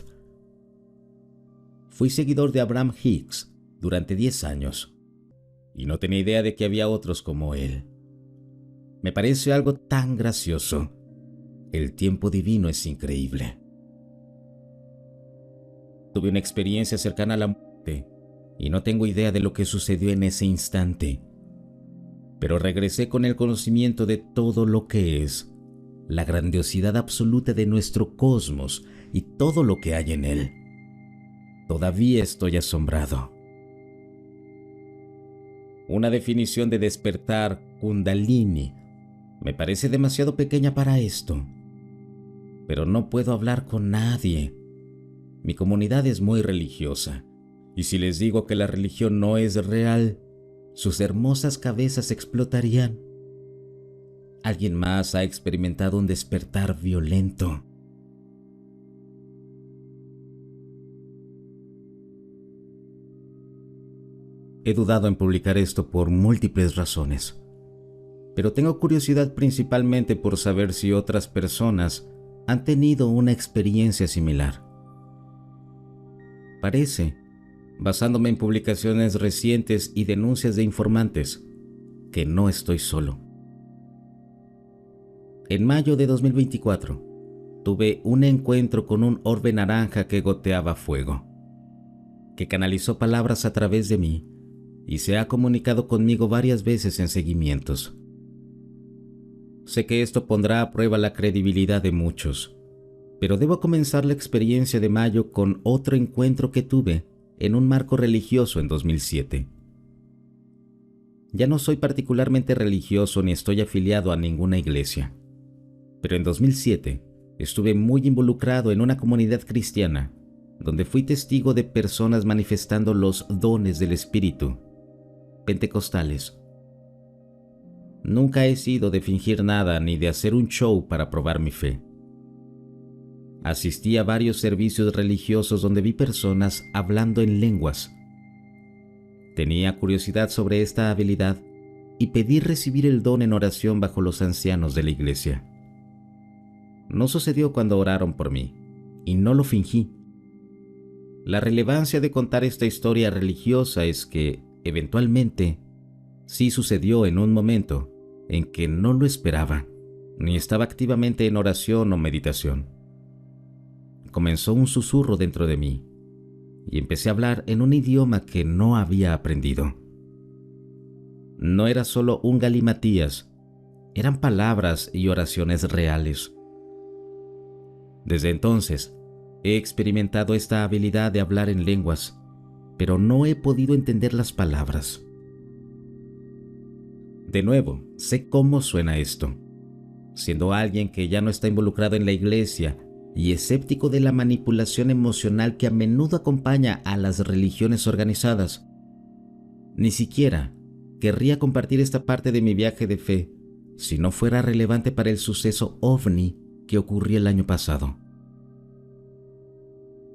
Fui seguidor de Abraham Hicks durante 10 años y no tenía idea de que había otros como él. Me parece algo tan gracioso. El tiempo divino es increíble. Tuve una experiencia cercana a la muerte y no tengo idea de lo que sucedió en ese instante. Pero regresé con el conocimiento de todo lo que es, la grandiosidad absoluta de nuestro cosmos y todo lo que hay en él. Todavía estoy asombrado. Una definición de despertar Kundalini me parece demasiado pequeña para esto. Pero no puedo hablar con nadie. Mi comunidad es muy religiosa, y si les digo que la religión no es real, sus hermosas cabezas explotarían. Alguien más ha experimentado un despertar violento. He dudado en publicar esto por múltiples razones, pero tengo curiosidad principalmente por saber si otras personas han tenido una experiencia similar. Parece, basándome en publicaciones recientes y denuncias de informantes, que no estoy solo. En mayo de 2024, tuve un encuentro con un orbe naranja que goteaba fuego, que canalizó palabras a través de mí y se ha comunicado conmigo varias veces en seguimientos. Sé que esto pondrá a prueba la credibilidad de muchos, pero debo comenzar la experiencia de mayo con otro encuentro que tuve en un marco religioso en 2007. Ya no soy particularmente religioso ni estoy afiliado a ninguna iglesia, pero en 2007 estuve muy involucrado en una comunidad cristiana donde fui testigo de personas manifestando los dones del Espíritu, pentecostales. Nunca he sido de fingir nada ni de hacer un show para probar mi fe. Asistí a varios servicios religiosos donde vi personas hablando en lenguas. Tenía curiosidad sobre esta habilidad y pedí recibir el don en oración bajo los ancianos de la iglesia. No sucedió cuando oraron por mí, y no lo fingí. La relevancia de contar esta historia religiosa es que, eventualmente, sí sucedió en un momento en que no lo esperaba, ni estaba activamente en oración o meditación. Comenzó un susurro dentro de mí, y empecé a hablar en un idioma que no había aprendido. No era solo un galimatías, eran palabras y oraciones reales. Desde entonces, he experimentado esta habilidad de hablar en lenguas, pero no he podido entender las palabras. De nuevo, sé cómo suena esto. Siendo alguien que ya no está involucrado en la iglesia y escéptico de la manipulación emocional que a menudo acompaña a las religiones organizadas, ni siquiera querría compartir esta parte de mi viaje de fe si no fuera relevante para el suceso ovni que ocurrió el año pasado.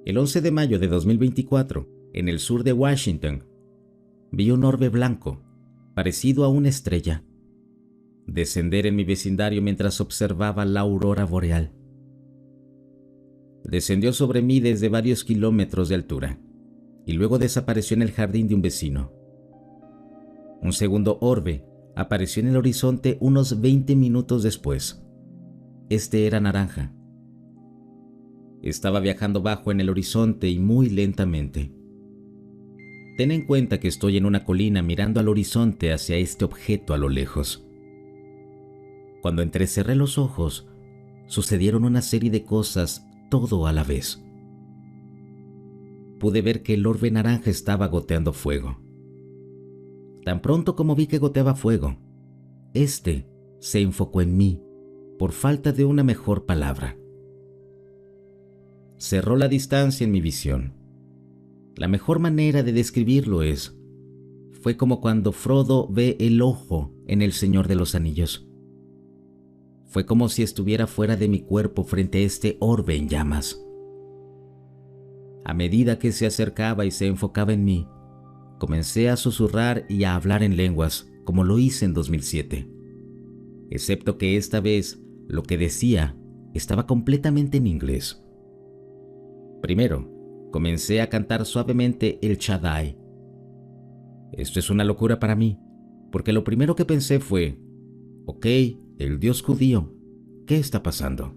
El 11 de mayo de 2024, en el sur de Washington, vi un orbe blanco, parecido a una estrella, descender en mi vecindario mientras observaba la aurora boreal. Descendió sobre mí desde varios kilómetros de altura y luego desapareció en el jardín de un vecino. Un segundo orbe apareció en el horizonte unos 20 minutos después. Este era naranja. Estaba viajando bajo en el horizonte y muy lentamente. Ten en cuenta que estoy en una colina mirando al horizonte hacia este objeto a lo lejos. Cuando entrecerré los ojos, sucedieron una serie de cosas todo a la vez. Pude ver que el orbe naranja estaba goteando fuego. Tan pronto como vi que goteaba fuego, este se enfocó en mí, por falta de una mejor palabra. Cerró la distancia en mi visión. La mejor manera de describirlo fue como cuando Frodo ve el ojo en El Señor de los Anillos. Fue como si estuviera fuera de mi cuerpo frente a este orbe en llamas. A medida que se acercaba y se enfocaba en mí, comencé a susurrar y a hablar en lenguas, como lo hice en 2007. Excepto que esta vez lo que decía estaba completamente en inglés. Primero, comencé a cantar suavemente el Shaddai. Esto es una locura para mí, porque lo primero que pensé fue, ok, el Dios judío, ¿qué está pasando?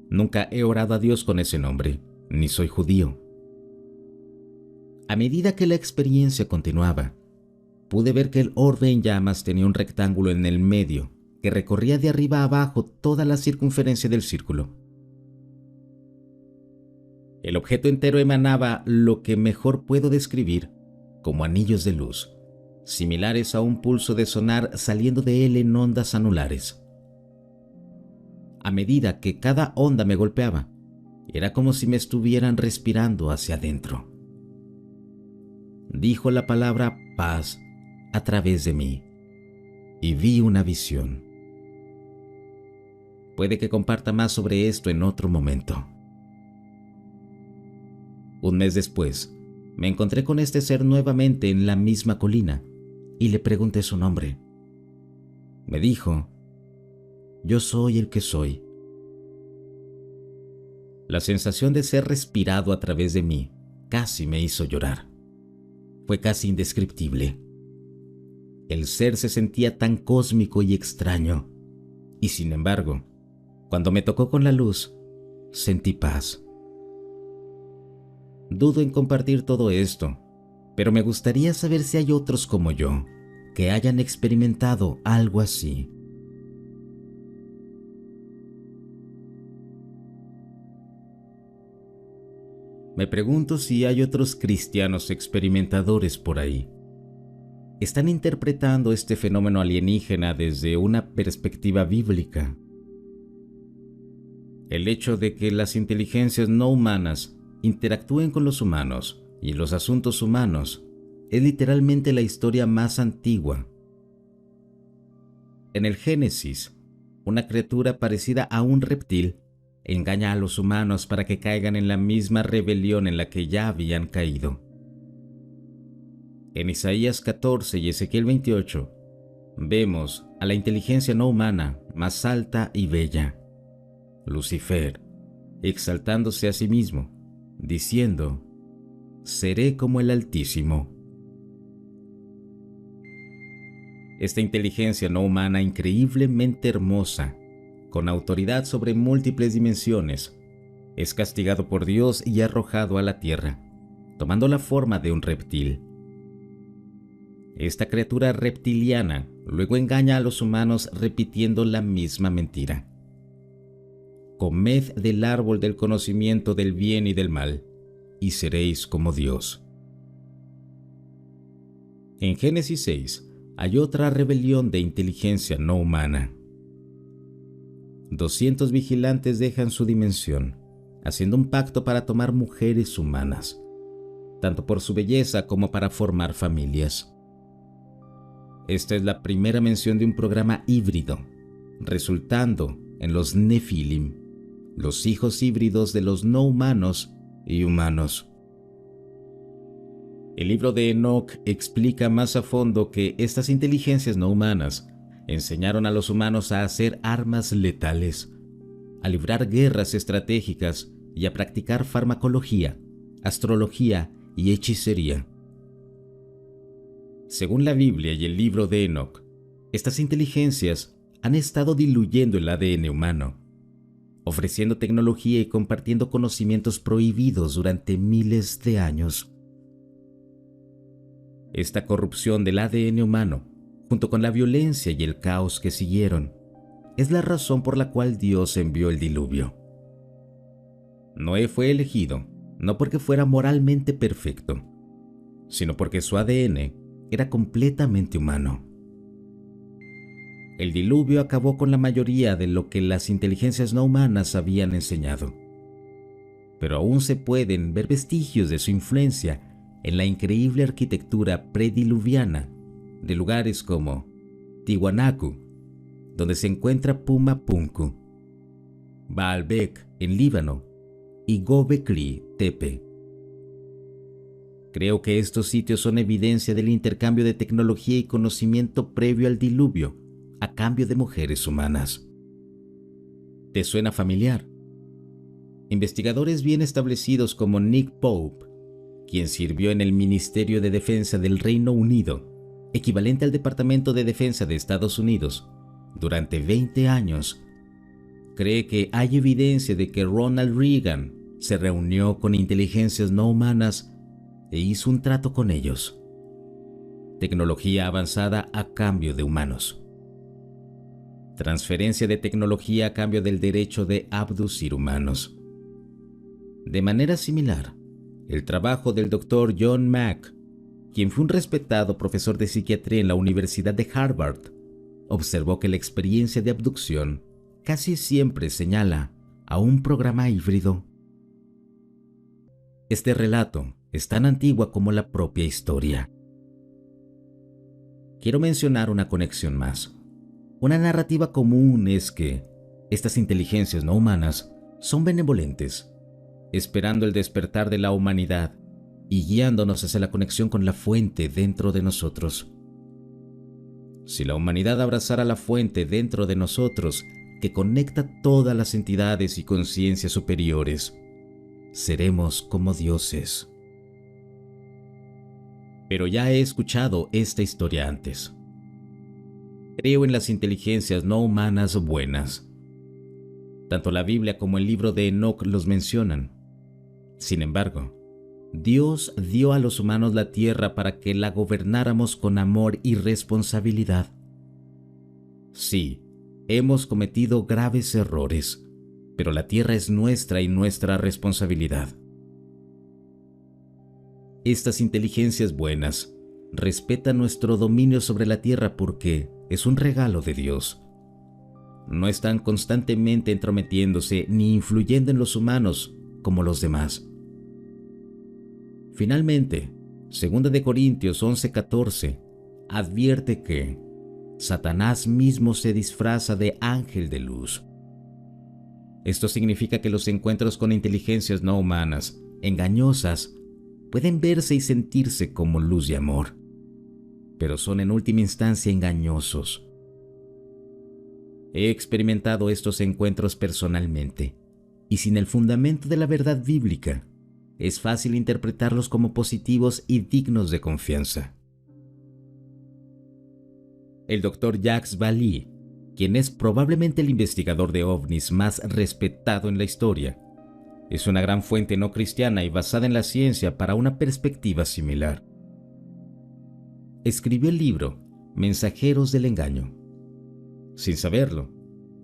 Nunca he orado a Dios con ese nombre, ni soy judío. A medida que la experiencia continuaba, pude ver que el orbe en llamas tenía un rectángulo en el medio que recorría de arriba a abajo toda la circunferencia del círculo. El objeto entero emanaba lo que mejor puedo describir como anillos de luz. similares a un pulso de sonar saliendo de él en ondas anulares. A medida que cada onda me golpeaba, era como si me estuvieran respirando hacia adentro. Dijo la palabra paz a través de mí y vi una visión. Puede que comparta más sobre esto en otro momento. Un mes después, me encontré con este ser nuevamente en la misma colina y le pregunté su nombre. Me dijo: yo soy el que soy. La sensación de ser respirado a través de mí casi me hizo llorar. Fue casi indescriptible. El ser se sentía tan cósmico y extraño, y sin embargo, cuando me tocó con la luz, sentí paz. Dudo en compartir todo esto, pero me gustaría saber si hay otros como yo que hayan experimentado algo así. Me pregunto si hay otros cristianos experimentadores por ahí. ¿Están interpretando este fenómeno alienígena desde una perspectiva bíblica? El hecho de que las inteligencias no humanas interactúen con los humanos y los asuntos humanos es literalmente la historia más antigua. En el Génesis, una criatura parecida a un reptil engaña a los humanos para que caigan en la misma rebelión en la que ya habían caído. En Isaías 14 y Ezequiel 28, vemos a la inteligencia no humana más alta y bella, Lucifer, exaltándose a sí mismo, diciendo: seré como el Altísimo. Esta inteligencia no humana increíblemente hermosa, con autoridad sobre múltiples dimensiones, es castigado por Dios y arrojado a la tierra, tomando la forma de un reptil. Esta criatura reptiliana luego engaña a los humanos repitiendo la misma mentira: comed del árbol del conocimiento del bien y del mal, y seréis como Dios. En Génesis 6 hay otra rebelión de inteligencia no humana. 200 vigilantes dejan su dimensión, haciendo un pacto para tomar mujeres humanas, tanto por su belleza como para formar familias. Esta es la primera mención de un programa híbrido, resultando en los Nefilim, los hijos híbridos de los no humanos y humanos. El libro de Enoch explica más a fondo que estas inteligencias no humanas enseñaron a los humanos a hacer armas letales, a librar guerras estratégicas y a practicar farmacología, astrología y hechicería. Según la Biblia y el libro de Enoch, estas inteligencias han estado diluyendo el ADN humano, ofreciendo tecnología y compartiendo conocimientos prohibidos durante miles de años. Esta corrupción del ADN humano, junto con la violencia y el caos que siguieron, es la razón por la cual Dios envió el diluvio. Noé fue elegido no porque fuera moralmente perfecto, sino porque su ADN era completamente humano. El diluvio acabó con la mayoría de lo que las inteligencias no humanas habían enseñado, pero aún se pueden ver vestigios de su influencia en la increíble arquitectura prediluviana de lugares como Tiwanaku, donde se encuentra Puma Punku, Baalbek en Líbano y Göbekli Tepe. Creo que estos sitios son evidencia del intercambio de tecnología y conocimiento previo al diluvio a cambio de mujeres humanas. ¿Te suena familiar? Investigadores bien establecidos como Nick Pope, quien sirvió en el Ministerio de Defensa del Reino Unido, equivalente al Departamento de Defensa de Estados Unidos, durante 20 años, cree que hay evidencia de que Ronald Reagan se reunió con inteligencias no humanas e hizo un trato con ellos. Tecnología avanzada a cambio de humanos. Transferencia de tecnología a cambio del derecho de abducir humanos. De manera similar, el trabajo del Dr. John Mack quien fue un respetado profesor de psiquiatría en la Universidad de Harvard, observó que la experiencia de abducción casi siempre señala a un programa híbrido. Este relato es tan antigua como la propia historia. Quiero mencionar una conexión más. Una narrativa común es que estas inteligencias no humanas son benevolentes, esperando el despertar de la humanidad y guiándonos hacia la conexión con la fuente dentro de nosotros. Si la humanidad abrazara la fuente dentro de nosotros, que conecta todas las entidades y conciencias superiores, seremos como dioses. Pero ya he escuchado esta historia antes. Creo en las inteligencias no humanas buenas. Tanto la Biblia como el libro de Enoc los mencionan. Sin embargo, Dios dio a los humanos la tierra para que la gobernáramos con amor y responsabilidad. Sí, hemos cometido graves errores, pero la tierra es nuestra y nuestra responsabilidad. Estas inteligencias buenas respetan nuestro dominio sobre la tierra porque es un regalo de Dios. No están constantemente entrometiéndose ni influyendo en los humanos como los demás. Finalmente, 2 de Corintios 11:14 advierte que Satanás mismo se disfraza de ángel de luz. Esto significa que los encuentros con inteligencias no humanas, engañosas, pueden verse y sentirse como luz y amor, pero son en última instancia engañosos. He experimentado estos encuentros personalmente, y sin el fundamento de la verdad bíblica, es fácil interpretarlos como positivos y dignos de confianza. El Dr. Jacques Vallée, quien es probablemente el investigador de ovnis más respetado en la historia, es una gran fuente no cristiana y basada en la ciencia para una perspectiva similar. Escribió el libro Mensajeros del Engaño. Sin saberlo,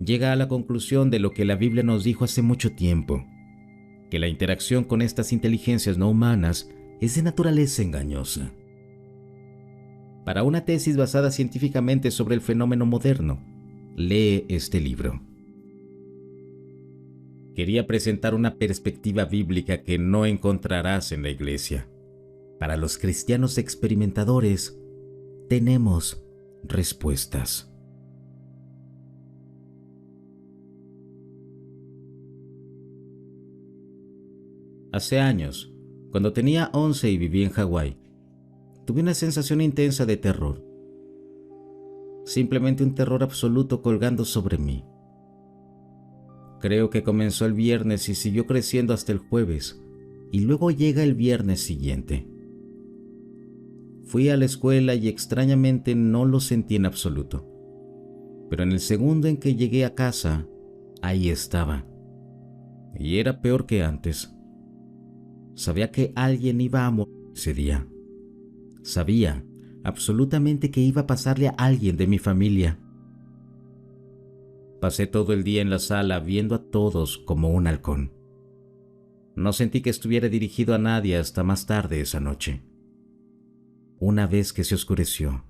llega a la conclusión de lo que la Biblia nos dijo hace mucho tiempo, que la interacción con estas inteligencias no humanas es de naturaleza engañosa. Para una tesis basada científicamente sobre el fenómeno moderno, lee este libro. Quería presentar una perspectiva bíblica que no encontrarás en la iglesia. Para los cristianos experimentadores, tenemos respuestas. Hace años, cuando tenía 11 y vivía en Hawái, tuve una sensación intensa de terror. Simplemente un terror absoluto colgando sobre mí. Creo que comenzó el viernes y siguió creciendo hasta el jueves, y luego llega el viernes siguiente. Fui a la escuela y extrañamente no lo sentí en absoluto. Pero en el segundo en que llegué a casa, ahí estaba. Y era peor que antes. Sabía que alguien iba a morir ese día. Sabía absolutamente que iba a pasarle a alguien de mi familia. Pasé todo el día en la sala viendo a todos como un halcón. No sentí que estuviera dirigido a nadie hasta más tarde esa noche. Una vez que se oscureció,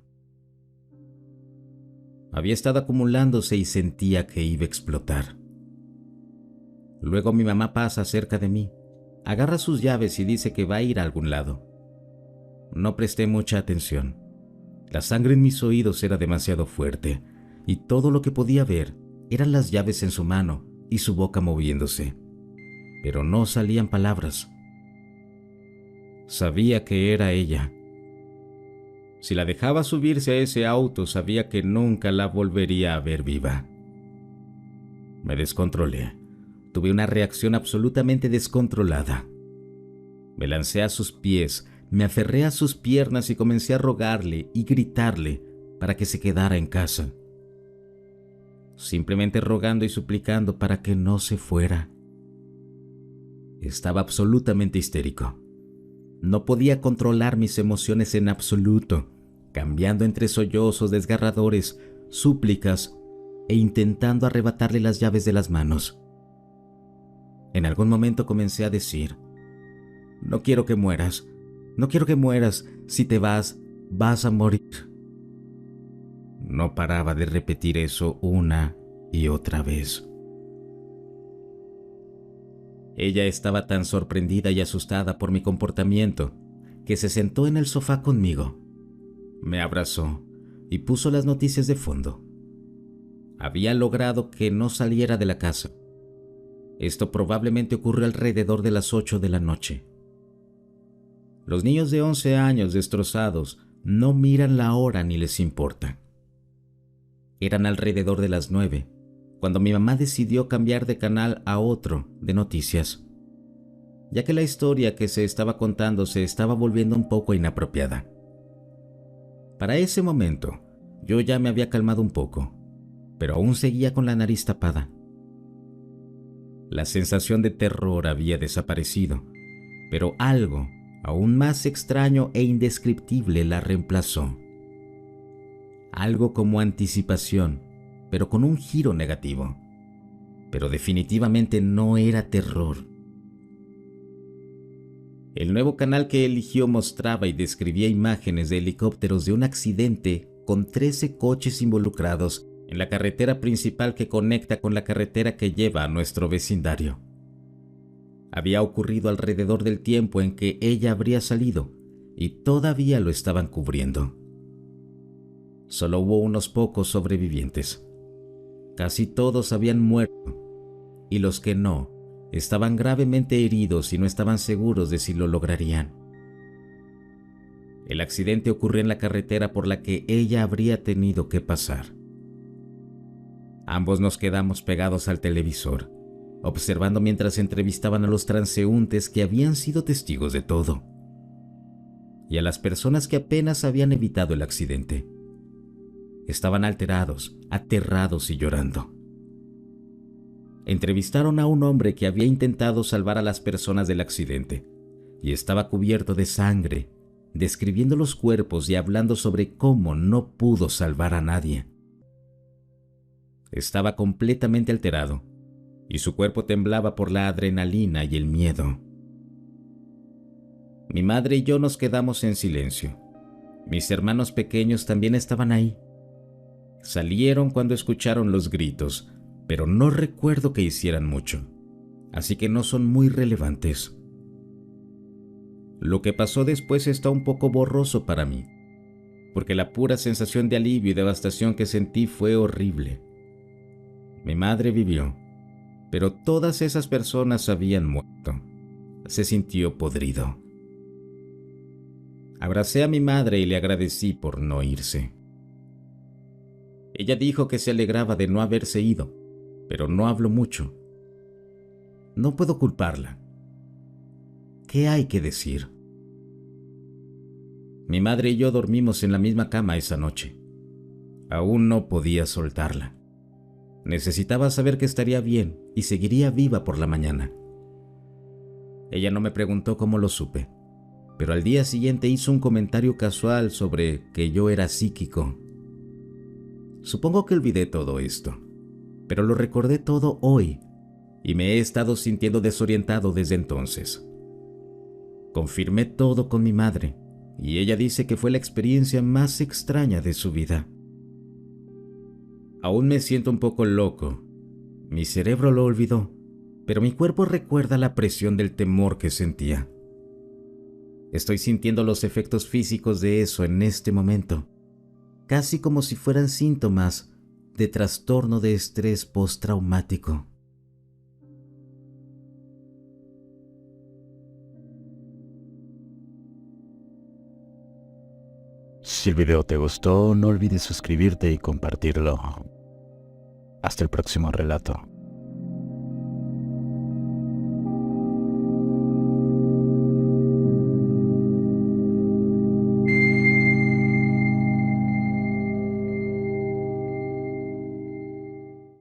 había estado acumulándose y sentía que iba a explotar. Luego mi mamá pasa cerca de mí, agarra sus llaves y dice que va a ir a algún lado. No presté mucha atención. La sangre en mis oídos era demasiado fuerte y todo lo que podía ver eran las llaves en su mano y su boca moviéndose. Pero no salían palabras. Sabía que era ella. Si la dejaba subirse a ese auto, sabía que nunca la volvería a ver viva. Me descontrolé. Tuve una reacción absolutamente descontrolada. Me lancé a sus pies, me aferré a sus piernas y comencé a rogarle y gritarle para que se quedara en casa. Simplemente rogando y suplicando para que no se fuera. Estaba absolutamente histérico. No podía controlar mis emociones en absoluto, cambiando entre sollozos desgarradores, súplicas e intentando arrebatarle las llaves de las manos. En algún momento comencé a decir: «No quiero que mueras, No quiero que mueras. Si te vas, vas a morir. No paraba de repetir eso una y otra vez. Ella estaba tan sorprendida y asustada por mi comportamiento que se sentó en el sofá conmigo. Me abrazó y puso las noticias de fondo. Había logrado que no saliera de la casa. Esto probablemente ocurrió alrededor de las 8 de la noche. Los niños de 11 años destrozados no miran la hora ni les importa. Eran alrededor de las 9, cuando mi mamá decidió cambiar de canal a otro de noticias, ya que la historia que se estaba contando se estaba volviendo un poco inapropiada. Para ese momento, yo ya me había calmado un poco, pero aún seguía con la nariz tapada. La sensación de terror había desaparecido, pero algo aún más extraño e indescriptible la reemplazó. Algo como anticipación, pero con un giro negativo. Pero definitivamente no era terror. El nuevo canal que eligió mostraba y describía imágenes de helicópteros de un accidente con 13 coches involucrados en la carretera principal que conecta con la carretera que lleva a nuestro vecindario. Había ocurrido alrededor del tiempo en que ella habría salido y todavía lo estaban cubriendo. Solo hubo unos pocos sobrevivientes. Casi todos habían muerto y los que no estaban gravemente heridos y no estaban seguros de si lo lograrían. El accidente ocurrió en la carretera por la que ella habría tenido que pasar. Ambos nos quedamos pegados al televisor, observando mientras entrevistaban a los transeúntes que habían sido testigos de todo, y a las personas que apenas habían evitado el accidente. Estaban alterados, aterrados y llorando. Entrevistaron a un hombre que había intentado salvar a las personas del accidente, y estaba cubierto de sangre, describiendo los cuerpos y hablando sobre cómo no pudo salvar a nadie. Estaba completamente alterado, y su cuerpo temblaba por la adrenalina y el miedo. Mi madre y yo nos quedamos en silencio. Mis hermanos pequeños también estaban ahí. Salieron cuando escucharon los gritos, pero no recuerdo que hicieran mucho, así que no son muy relevantes. Lo que pasó después está un poco borroso para mí, porque la pura sensación de alivio y devastación que sentí fue horrible. Mi madre vivió, pero todas esas personas habían muerto. Se sintió podrido. Abracé a mi madre y le agradecí por no irse. Ella dijo que se alegraba de no haberse ido, pero no habló mucho. No puedo culparla. ¿Qué hay que decir? Mi madre y yo dormimos en la misma cama esa noche. Aún no podía soltarla. Necesitaba saber que estaría bien y seguiría viva por la mañana. Ella no me preguntó cómo lo supe, pero al día siguiente hizo un comentario casual sobre que yo era psíquico. Supongo que olvidé todo esto, pero lo recordé todo hoy y me he estado sintiendo desorientado desde entonces. Confirmé todo con mi madre y ella dice que fue la experiencia más extraña de su vida. Aún me siento un poco loco. Mi cerebro lo olvidó, pero mi cuerpo recuerda la presión del temor que sentía. Estoy sintiendo los efectos físicos de eso en este momento, casi como si fueran síntomas de trastorno de estrés postraumático. Si el video te gustó, no olvides suscribirte y compartirlo. Hasta el próximo relato.